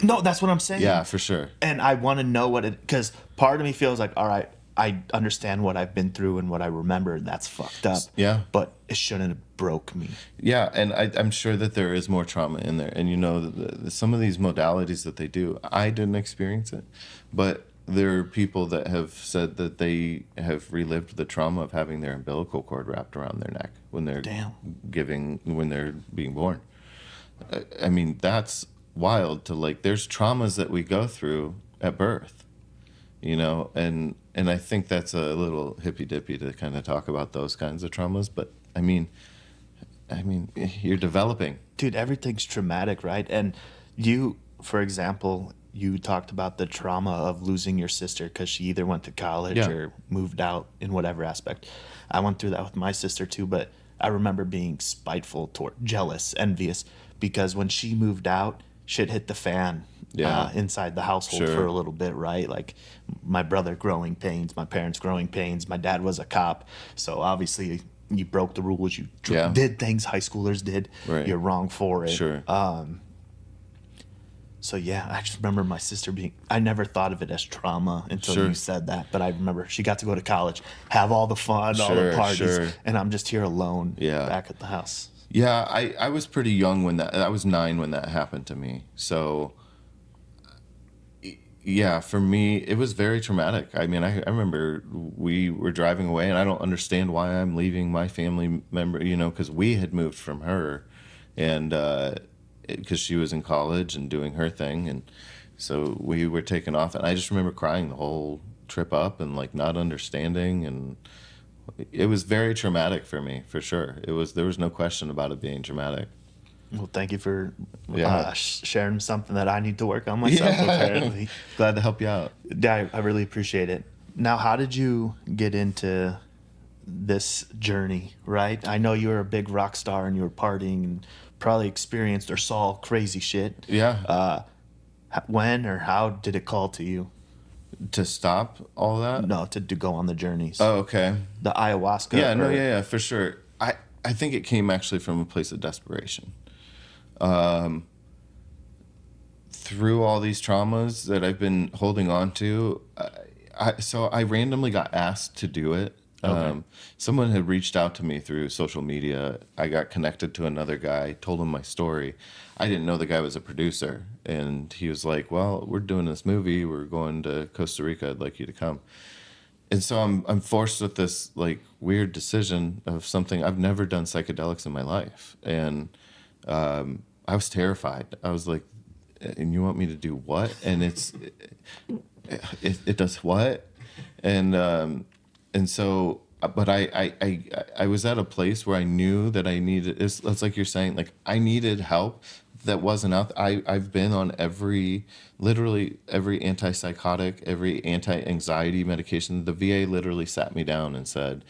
No, that's what I'm saying. Yeah, for sure. And I want to know because part of me feels like, all right, I understand what I've been through and what I remember, and that's fucked up. Yeah. But it shouldn't have broke me. Yeah, and I'm sure that there is more trauma in there. And some of these modalities that they do, I didn't experience it, but there are people that have said that they have relived the trauma of having their umbilical cord wrapped around their neck when they're when they're being born. I mean, that's wild to like, there's traumas that we go through at birth, and I think that's a little hippy dippy to kind of talk about those kinds of traumas. But I mean, you're developing. Dude, everything's traumatic, right? And you, for example, you talked about the trauma of losing your sister because she either went to college or moved out in whatever aspect. I went through that with my sister too, but I remember being spiteful, jealous, envious, because when she moved out, shit hit the fan inside the household for a little bit, right? Like my brother growing pains, my parents growing pains, my dad was a cop. So obviously you broke the rules, you did things high schoolers did. Right. You're wrong for it. Sure. So yeah, I just remember my sister I never thought of it as trauma until you said that. But I remember she got to go to college, have all the fun, all the parties, and I'm just here alone back at the house. Yeah, I was pretty young I was 9 when that happened to me. So yeah, for me, it was very traumatic. I mean, I remember we were driving away, and I don't understand why I'm leaving my family member, because we had moved from her, and because she was in college and doing her thing, and so we were taken off, and I just remember crying the whole trip up and like not understanding, and it was very traumatic for me, for sure. There was no question about it being traumatic. Well, thank you for sharing something that I need to work on myself, apparently. Glad to help you out. Yeah, I really appreciate it. Now, how did you get into this journey, right? I know you were a big rock star and you were partying and probably experienced or saw crazy shit. Yeah. When or how did it call to you? To stop all that? No, to go on the journeys. Oh, okay. The ayahuasca. Yeah, for sure. I think it came actually from a place of desperation. Through all these traumas that I've been holding on to, so I randomly got asked to do it. Okay. Someone had reached out to me through social media. I got connected to another guy, told him my story. I didn't know the guy was a producer, and he was like, well, we're doing this movie. We're going to Costa Rica. I'd like you to come. And so I'm forced with this like weird decision of something. I've never done psychedelics in my life. And I was terrified. I was like, and you want me to do what? And it does what? And so, but I was at a place where I knew that I needed, it's like you're saying, like I needed help that wasn't out. I've been on literally every antipsychotic, every anti-anxiety medication. The VA literally sat me down and said,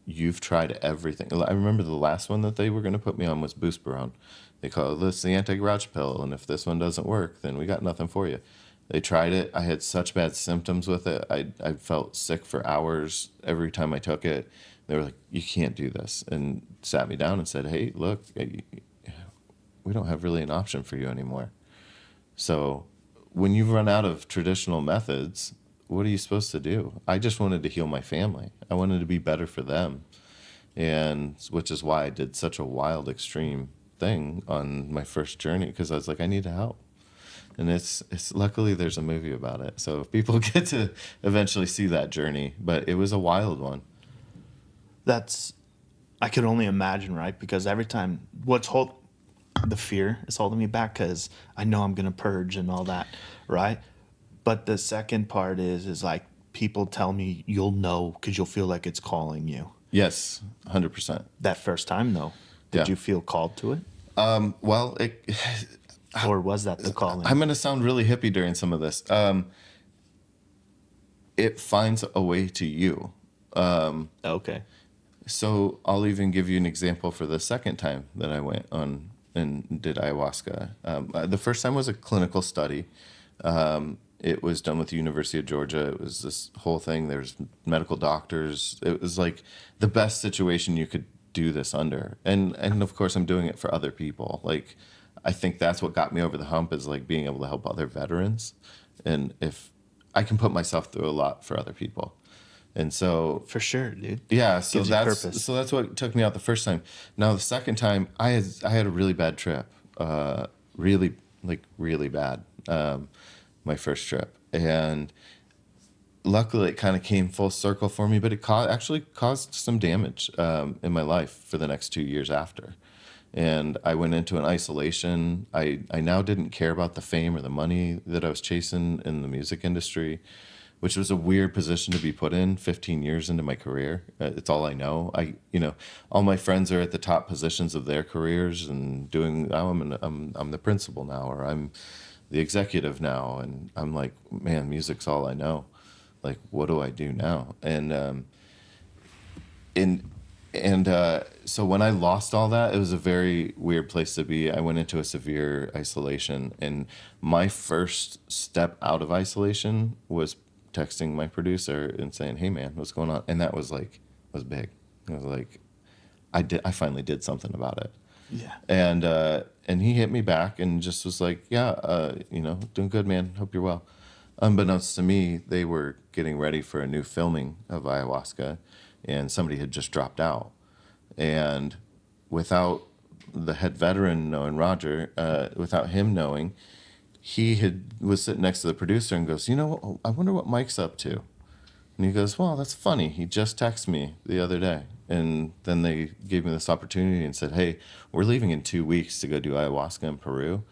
you've tried everything. I remember the last one that they were going to put me on was Buspirone. They call this the anti-grouch pill, and if this one doesn't work, then we got nothing for you. They tried it. I had such bad symptoms with it. I felt sick for hours every time I took it. They were like, you can't do this, and sat me down and said, hey, look, we don't have really an option for you anymore. So when you run out of traditional methods, what are you supposed to do? I just wanted to heal my family. I wanted to be better for them, and which is why I did such a wild, extreme thing on my first journey, because I was like, I need help. And it's luckily there's a movie about it, so people get to eventually see that journey. But it was a wild one. I could only imagine, right? Because every time the fear is holding me back, because I know I'm gonna purge and all that, right? But the second part is like people tell me you'll know because you'll feel like it's calling you. Yes, 100%. That first time though, did you feel called to it? Well, or was that the calling? I'm going to sound really hippie during some of this. It finds a way to you. Okay. So I'll even give you an example for the second time that I went on and did ayahuasca. The first time was a clinical study. It was done with the University of Georgia. It was this whole thing. There's medical doctors. It was like the best situation you could do this under. And of course, I'm doing it for other people. Like, I think that's what got me over the hump, is like being able to help other veterans. And if I can put myself through a lot for other people. And so For sure, dude. yeah, so Gives you purpose. that's what took me out the first time. Now the second time, I had a really bad trip, really bad. My first trip, and luckily it kind of came full circle for me. But it actually caused some damage in my life for the next 2 years after. And I went into an isolation. I now didn't care about the fame or the money that I was chasing in the music industry, which was a weird position to be put in 15 years into my career. It's all I know. All my friends are at the top positions of their careers and doing, I'm the principal now, or I'm the executive now. And I'm like, man, music's all I know. Like, what do I do now? So when I lost all that, it was a very weird place to be. I went into a severe isolation, and my first step out of isolation was texting my producer and saying, "Hey, man, what's going on?" And that was big. It was like, I finally did something about it. Yeah. And he hit me back and just was like, "Yeah, doing good, man. Hope you're well." Unbeknownst to me, they were getting ready for a new filming of Ayahuasca, and somebody had just dropped out. And without the head veteran knowing, Roger, without him knowing, was sitting next to the producer and goes, I wonder what Mike's up to. And he goes, well, that's funny. He just texted me the other day. And then they gave me this opportunity and said, hey, we're leaving in 2 weeks to go do ayahuasca in Peru.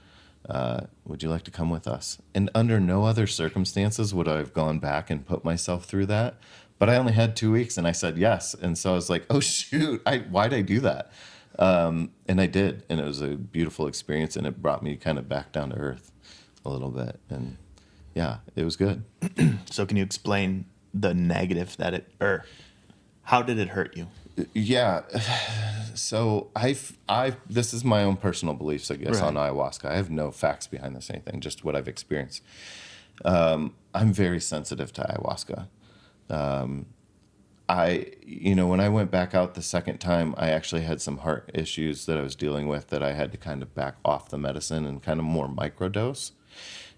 Would you like to come with us? And under no other circumstances would I have gone back and put myself through that. But I only had 2 weeks, and I said yes. And so I was like, oh, shoot, why'd I do that? And I did. And it was a beautiful experience, and it brought me kind of back down to earth a little bit. And yeah, it was good. So can you explain the negative or how did it hurt you? Yeah. So this is my own personal beliefs, I guess, on ayahuasca. I have no facts behind this, anything, just what I've experienced. I'm very sensitive to ayahuasca. When I went back out the second time, I actually had some heart issues that I was dealing with that I had to kind of back off the medicine and kind of more microdose.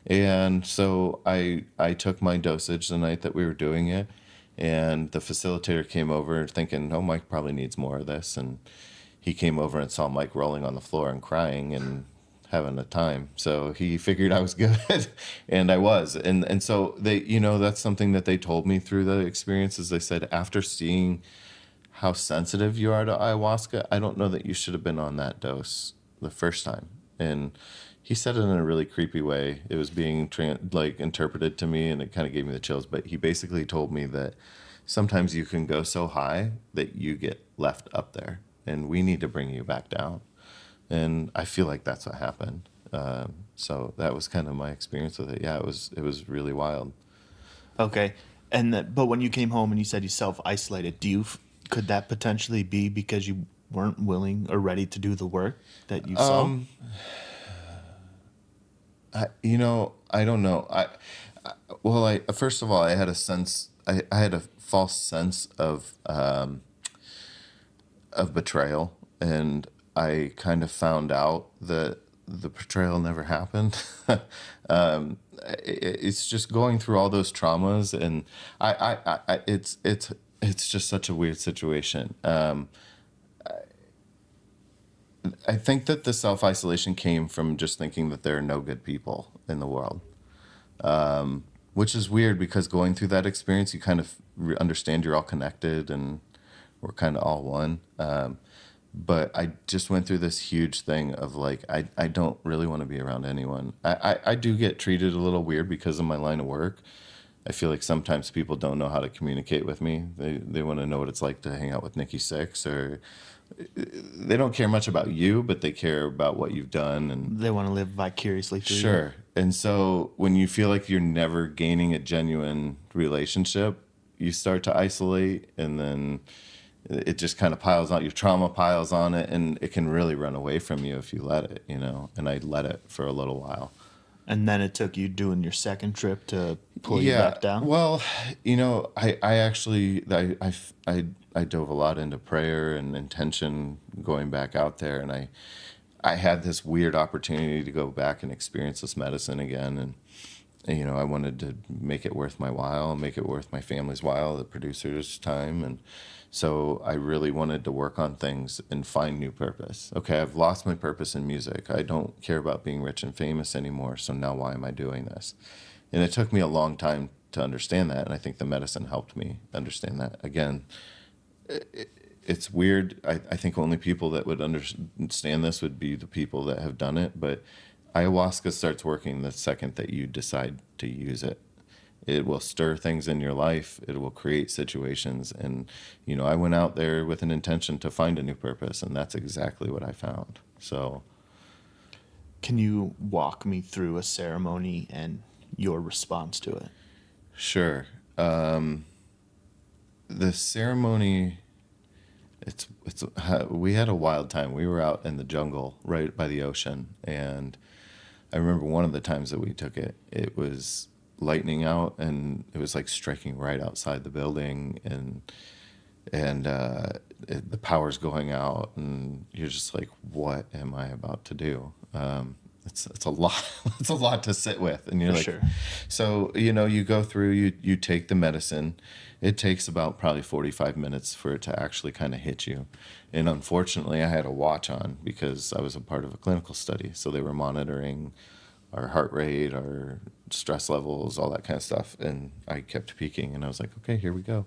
And so I took my dosage the night that we were doing it, and the facilitator came over thinking, oh, Mike probably needs more of this. And he came over and saw Mike rolling on the floor and crying and having a time. So he figured I was good, and I was. And so they, that's something that they told me through the experiences. They said, after seeing how sensitive you are to ayahuasca, I don't know that you should have been on that dose the first time. And he said it in a really creepy way. It was being interpreted to me, and it kind of gave me the chills. But he basically told me that sometimes you can go so high that you get left up there, and we need to bring you back down. And I feel like that's what happened. So that was kind of my experience with it. Yeah, it was really wild. Okay. But when you came home and you said you self-isolated, could that potentially be because you weren't willing or ready to do the work that you saw? I don't know. First of all, I had a sense. I had a false sense of betrayal, and I kind of found out that the betrayal never happened. It's just going through all those traumas, and it's just such a weird situation. I think that the self-isolation came from just thinking that there are no good people in the world, which is weird because going through that experience, you kind of understand you're all connected and we're kind of all one. But I just went through this huge thing of I don't really want to be around anyone. I do get treated a little weird because of my line of work. I feel like sometimes people don't know how to communicate with me. They want to know what it's like to hang out with Nikki Sixx, or they don't care much about you, but they care about what you've done, and they want to live vicariously through you. Sure. And so when you feel like you're never gaining a genuine relationship, you start to isolate, and then it just kind of piles on. Your trauma piles on it, and it can really run away from you if you let it, And I let it for a little while. And then it took you doing your second trip to pull you back down? Well, I actually dove a lot into prayer and intention going back out there, and I had this weird opportunity to go back and experience this medicine again, and I wanted to make it worth my while, make it worth my family's while, the producer's time. And so I really wanted to work on things and find new purpose. Okay, I've lost my purpose in music. I don't care about being rich and famous anymore. So now why am I doing this? And it took me a long time to understand that. And I think the medicine helped me understand that. Again, it's weird. I think only people that would understand this would be the people that have done it. But ayahuasca starts working the second that you decide to use it. It will stir things in your life. It will create situations. And, I went out there with an intention to find a new purpose, and that's exactly what I found. So, Can you walk me through a ceremony and your response to it? sure. The ceremony, we had a wild time. We were out in the jungle right by the ocean, and I remember one of the times that we took it, it was lightning out, and it was like striking right outside the building, and the power's going out, and you're just like, what am I about to do? It's a lot. It's a lot to sit with, and you're For like, sure. so you go through, you take the medicine. It takes about probably 45 minutes for it to actually kind of hit you, and unfortunately, I had a watch on because I was a part of a clinical study, so they were monitoring our heart rate, our stress levels, all that kind of stuff, and I kept peaking, and I was like, okay, here we go.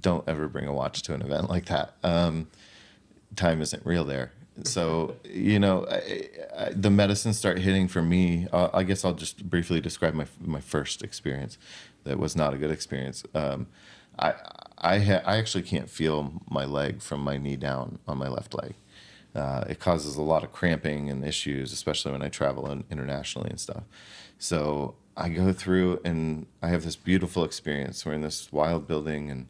Don't ever bring a watch to an event like that. Time isn't real there. So, the medicines start hitting for me. I guess I'll just briefly describe my first experience. That was not a good experience. I actually can't feel my leg from my knee down on my left leg. It causes a lot of cramping and issues, especially when I travel internationally and stuff. So I go through and I have this beautiful experience. We're in this wild building and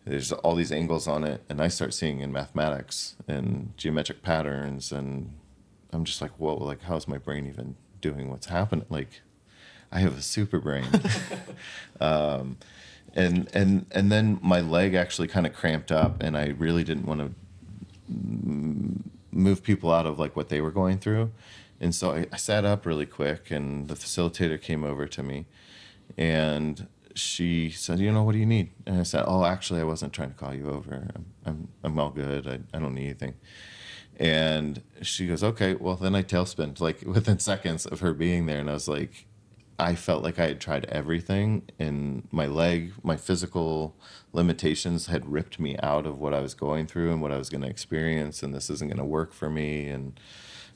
there's all these angles on it, and I start seeing in mathematics and geometric patterns, and I'm just like, whoa, like how's my brain even doing what's happening? Like I have a super brain. And then my leg actually kind of cramped up, and I really didn't want to move people out of like what they were going through. And so I sat up really quick, and the facilitator came over to me, and she said, what do you need? And I said, oh, actually, I wasn't trying to call you over. I'm all good. I don't need anything. And she goes, okay, well, then I tailspinned like within seconds of her being there. And I was like, I felt like I had tried everything, and my leg, my physical limitations had ripped me out of what I was going through and what I was going to experience. And this isn't going to work for me. And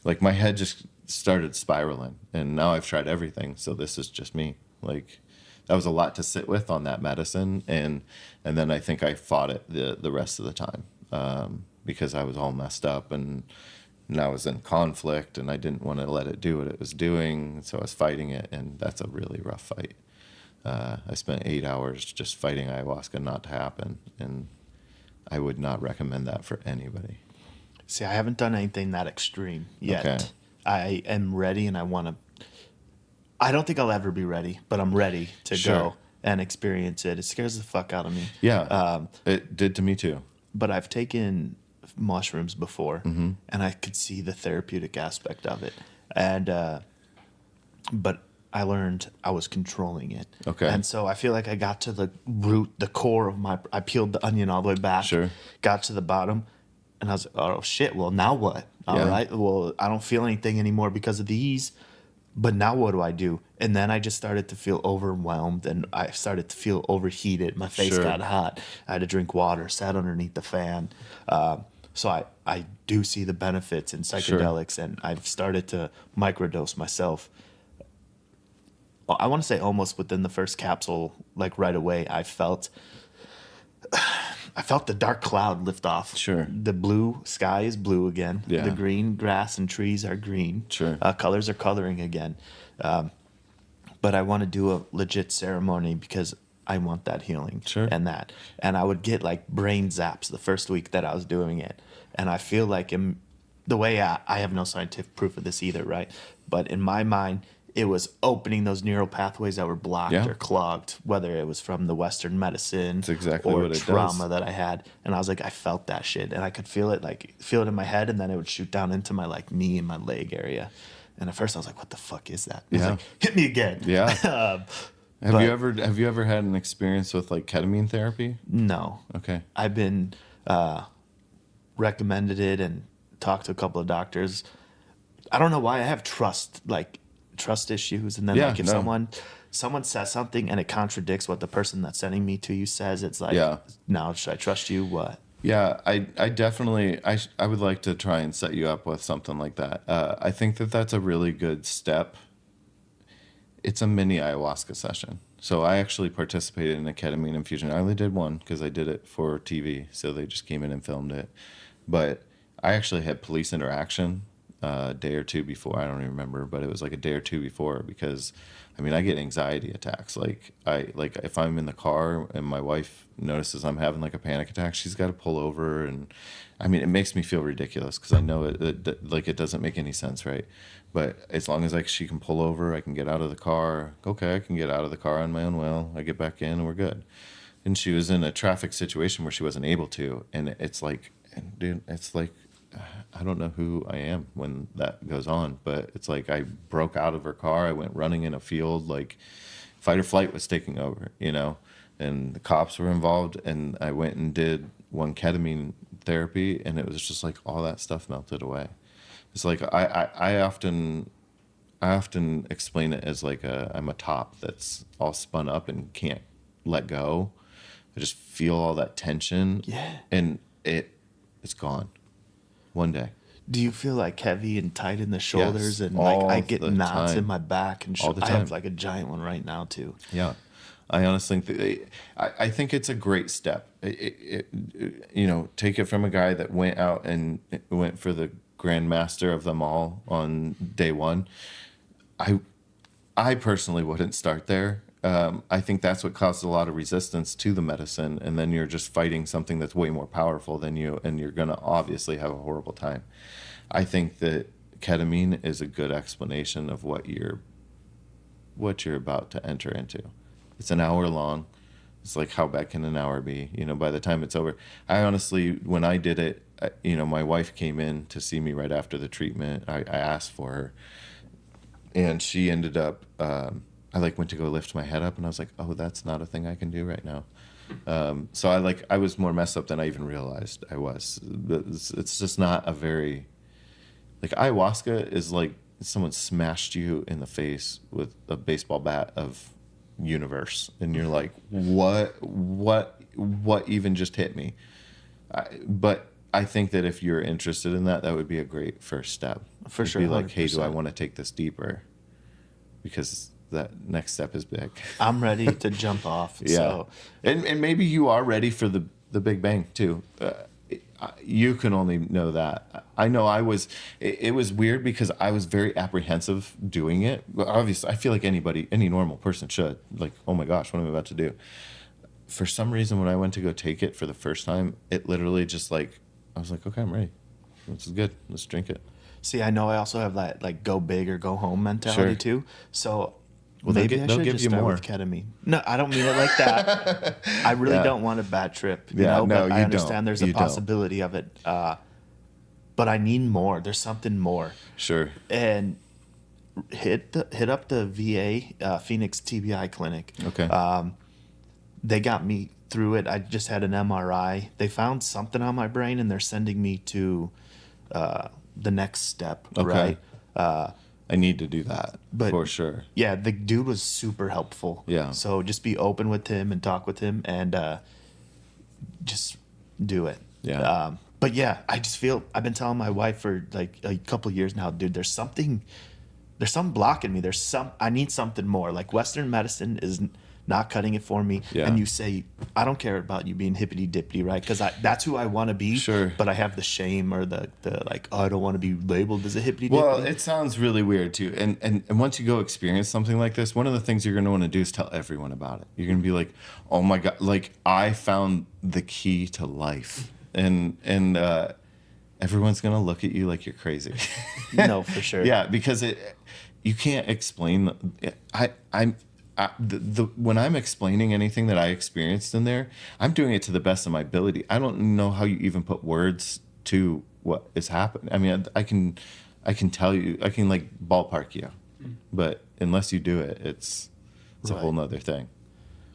like my head just started spiraling, and now I've tried everything. So this is just me. Like, that was a lot to sit with on that medicine, and then I think I fought it the rest of the time because I was all messed up, and I was in conflict, and I didn't want to let it do what it was doing, so I was fighting it, and that's a really rough fight. I spent 8 hours just fighting ayahuasca not to happen, and I would not recommend that for anybody. See, I haven't done anything that extreme yet. Okay. I am ready, and I don't think I'll ever be ready, but I'm ready to go and experience it. It scares the fuck out of me. Yeah, it did to me too. But I've taken mushrooms before, Mm-hmm. and I could see the therapeutic aspect of it. And but I learned I was controlling it. Okay. And so I feel like I got to the root, the core of I peeled the onion all the way back. Sure. Got to the bottom, and I was like, oh shit, well now what? All Yeah. right, well I don't feel anything anymore because of these. But now what do I do? And then I just started to feel overwhelmed, and I started to feel overheated. My face Sure. got hot. I had to drink water, sat underneath the fan. So I do see the benefits in psychedelics, and I've started to microdose myself. I want to say almost within the first capsule, like right away, I felt the dark cloud lift off. Sure. The blue sky is blue again. Yeah. The green grass and trees are green. Sure. Colors are coloring again. But I want to do a legit ceremony because I want that healing. Sure. And I would get like brain zaps the first week that I was doing it. And I feel like the way I have no scientific proof of this either, right? But in my mind, it was opening those neural pathways that were blocked Yeah. or clogged, whether it was from the Western medicine That's exactly or what it trauma does. that I had. And I was like, I felt that shit, and I could feel it in my head, and then it would shoot down into my like knee and my leg area. And at first I was like, what the fuck is that? He's Yeah. like, hit me again. Yeah. Have you ever had an experience with like ketamine therapy? No. Okay. I've been recommended it and talked to a couple of doctors. I don't know why I have trust issues. And then Yeah, like if no. someone says something and it contradicts what the person that's sending me to you says, it's like, Yeah. now should I trust you? What? Yeah, I definitely, I would like to try and set you up with something like that. I think that that's a really good step. It's a mini ayahuasca session. So I actually participated in a ketamine infusion. I only did one because I did it for TV. So they just came in and filmed it. But I actually had police interaction a day or two before. I don't even remember, but it was like a day or two before because, I mean, I get anxiety attacks. Like if I'm in the car and my wife notices I'm having like a panic attack, she's got to pull over, and I mean, it makes me feel ridiculous because I know it doesn't make any sense, right? But as long as she can pull over, I can get out of the car. Okay, I can get out of the car on my own will. I get back in and we're good. And she was in a traffic situation where she wasn't able to, and it's like, dude, it's like, I don't know who I am when that goes on, but it's like I broke out of her car. I went running in a field, like fight or flight was taking over, and the cops were involved. And I went and did one ketamine therapy, and it was just like all that stuff melted away. It's like I often explain it as like I'm a top that's all spun up and can't let go. I just feel all that tension, and it's gone. One day. Do you feel like heavy and tight in the shoulders? Yes, And like I get the knots time. in my back and All the I have time. like a giant one right now too. Yeah, I honestly think I think it's a great step. Take it from a guy that went out and went for the grandmaster of them all on day one. I personally wouldn't start there. I think that's what causes a lot of resistance to the medicine, and then you're just fighting something that's way more powerful than you, and you're gonna obviously have a horrible time. I think that ketamine is a good explanation of what you're about to enter into. It's an hour long. It's like, how bad can an hour be? By the time it's over. I honestly, when I did it, my wife came in to see me right after the treatment. I asked for her, and she ended up, I went to go lift my head up, and I was like, oh, that's not a thing I can do right now. So I was more messed up than I even realized I was. It's just not a very, ayahuasca is like someone smashed you in the face with a baseball bat of universe, and you're like, what even just hit me? But I think that if you're interested in that would be a great first step. For sure. Be like, 100%. hey, do I want to take this deeper? Because that next step is big. I'm ready to jump off. Yeah. So. And maybe you are ready for the big bang too. You can only know that. I know it was weird because I was very apprehensive doing it. But obviously, I feel like any normal person should. Like, oh my gosh, what am I about to do? For some reason, when I went to go take it for the first time, it literally just I was like, okay, I'm ready. This is good. Let's drink it. See, I know I also have that go big or go home mentality Sure. too. So Well, maybe they'll I should give just you start more. with ketamine. No, I don't mean it like that. I really Yeah. don't want a bad trip, Yeah, no, but I you understand don't. there's a You don't. possibility of it. But I need more. There's something more. Sure. And hit up the VA Phoenix TBI clinic. Okay. They got me through it. I just had an MRI. They found something on my brain, and they're sending me to the next step. Okay. Right. I need to do that for sure. Yeah, the dude was super helpful. Yeah. So just be open with him and talk with him, and just do it. Yeah. But yeah, I just feel I've been telling my wife for like a couple of years now, dude. There's something blocking me. I need something more. Like Western medicine is not cutting it for me. Yeah. And you say, I don't care about you being hippity dippity, right? Because that's who I want to be. Sure. But I have the shame or the like, oh, I don't want to be labeled as a hippity dippity. Well, it sounds really weird too. And once you go experience something like this, one of the things you're going to want to do is tell everyone about it. You're going to be like, oh my God, like I found the key to life. And everyone's going to look at you like you're crazy. No, for sure. Yeah, because you can't explain. When I'm explaining anything that I experienced in there, I'm doing it to the best of my ability. I don't know how you even put words to what is happening. I mean, I can tell you, I can like ballpark you, but unless you do it, it's a whole nother thing.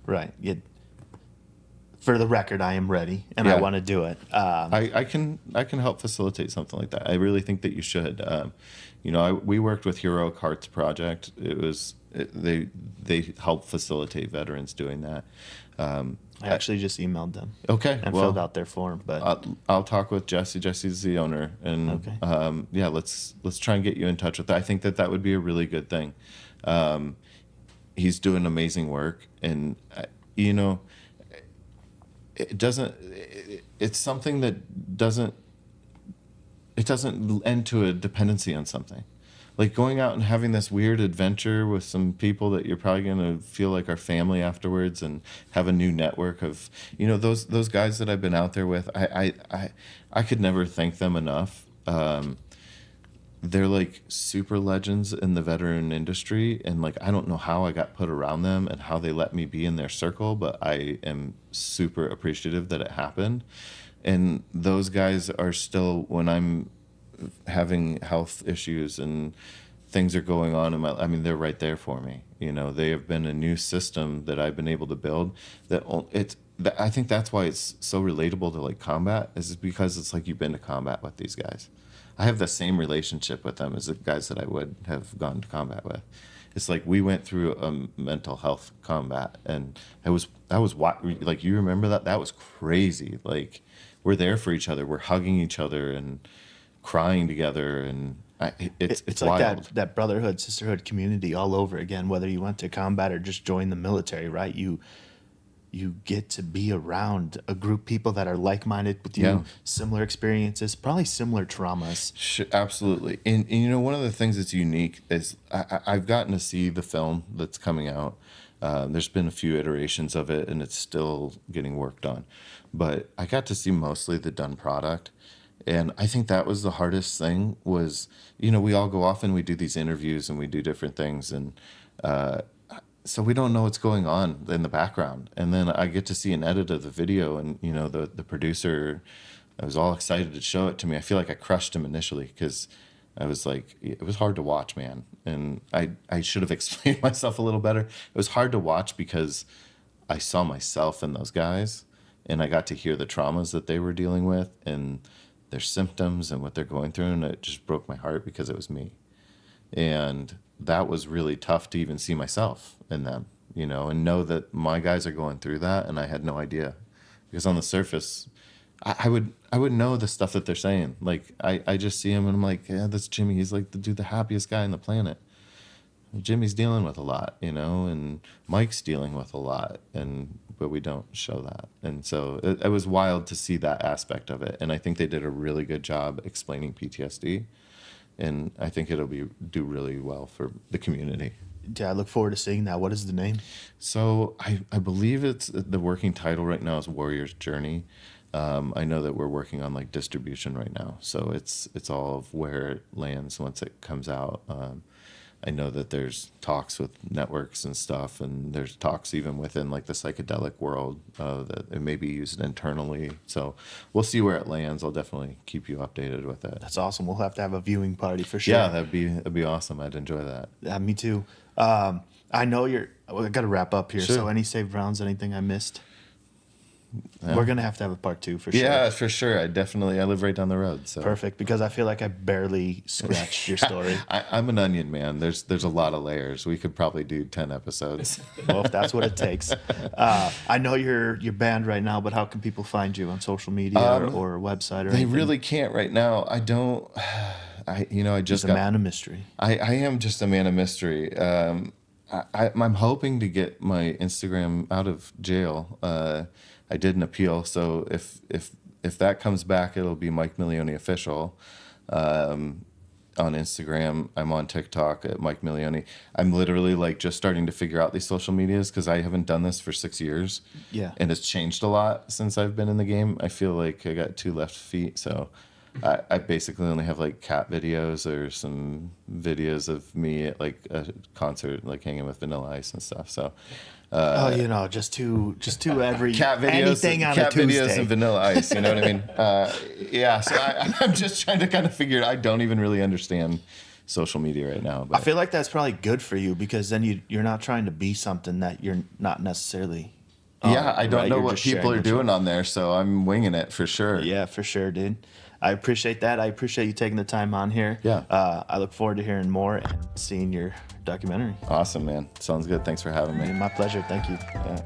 Right. For the record, I am ready and I want to do it. I can help facilitate something like that. I really think that you should. We worked with Heroic Hearts Project. They help facilitate veterans doing that. I actually just emailed them. Okay, and filled out their form. But I'll talk with Jesse. Jesse's the owner, and let's try and get you in touch with that. I think that would be a really good thing. He's doing amazing work, and it doesn't. It's something that doesn't. It doesn't end to a dependency on something. Like going out and having this weird adventure with some people that you're probably going to feel like are family afterwards, and have a new network of, those guys that I've been out there with. I could never thank them enough. They're like super legends in the veteran industry, and like I don't know how I got put around them and how they let me be in their circle, but I am super appreciative that it happened. And those guys are still, when I'm having health issues and things are going on in my, they're right there for me. They have been a new system that I've been able to build. I think that's why it's so relatable to like combat, is because it's like you've been to combat with these guys. I have the same relationship with them as the guys that I would have gone to combat with. It's like we went through a mental health combat, and that was like, you remember that? That was crazy. Like, we're there for each other. We're hugging each other and crying together, and it's like wild. that brotherhood, sisterhood community all over again, whether you went to combat or just joined the military, right? You get to be around a group of people that are like-minded with you, similar experiences, probably similar traumas. Absolutely. And one of the things that's unique is I've gotten to see the film that's coming out. There's been a few iterations of it, and it's still getting worked on. But I got to see mostly the done product. And I think that was the hardest thing was, we all go off and we do these interviews and we do different things. And so we don't know what's going on in the background. And then I get to see an edit of the video, and, the producer, I was all excited to show it to me. I feel like I crushed him initially because I was like, it was hard to watch, man. And I should have explained myself a little better. It was hard to watch because I saw myself in those guys, and I got to hear the traumas that they were dealing with and their symptoms and what they're going through. And it just broke my heart because it was me. And that was really tough to even see myself in them, and know that my guys are going through that. And I had no idea, because on the surface, I would know the stuff that they're saying. Like I just see him and I'm like, yeah, that's Jimmy. He's like the happiest guy on the planet. Jimmy's dealing with a lot, and Mike's dealing with a lot, but we don't show that. And so it was wild to see that aspect of it. And I think they did a really good job explaining PTSD. And I think it'll do really well for the community. Yeah, I look forward to seeing that. What is the name? So I believe it's the working title right now is Warrior's Journey. I know that we're working on like distribution right now, so it's all of where it lands once it comes out. I know that there's talks with networks and stuff, and there's talks even within like the psychedelic world that it may be used internally. So we'll see where it lands. I'll definitely keep you updated with it. That's awesome. We'll have to have a viewing party for sure. Yeah, that'd be awesome. I'd enjoy that. Yeah, me too. I know I got to wrap up here. Sure. So any saved rounds, anything I missed? Yeah. We're going to have a part 2 for sure. Yeah, for sure. I live right down the road. So perfect, because I feel like I barely scratched your story. I'm an onion, man. There's a lot of layers. We could probably do 10 episodes. Well, if that's what it takes. I know you're banned right now, but how can people find you on social media or website or anything? They really can't right now. I just He's a man of mystery. I am just a man of mystery. I'm hoping to get my Instagram out of jail. I did an appeal, so if that comes back, it'll be Mike Milioni official on Instagram. I'm on TikTok at Mike Milioni. I'm literally like just starting to figure out these social medias because I haven't done this for 6 years. Yeah, and it's changed a lot since I've been in the game. I feel like I got 2 left feet, so I basically only have like cat videos or some videos of me at like a concert, like hanging with Vanilla Ice and stuff. So just two every cat videos, anything on cat a Tuesday. videos and Vanilla Ice. You know what I mean? So I'm just trying to kind of figure. I don't even really understand social media right now. But I feel like that's probably good for you because then you're not trying to be something that you're not necessarily. I don't know You're what just people sharing are what you- doing on there, so I'm winging it for sure. Yeah, for sure, dude. I appreciate that. I appreciate you taking the time on here. Yeah. I look forward to hearing more and seeing your documentary. Awesome, man. Sounds good. Thanks for having me. My pleasure. Thank you. Yeah.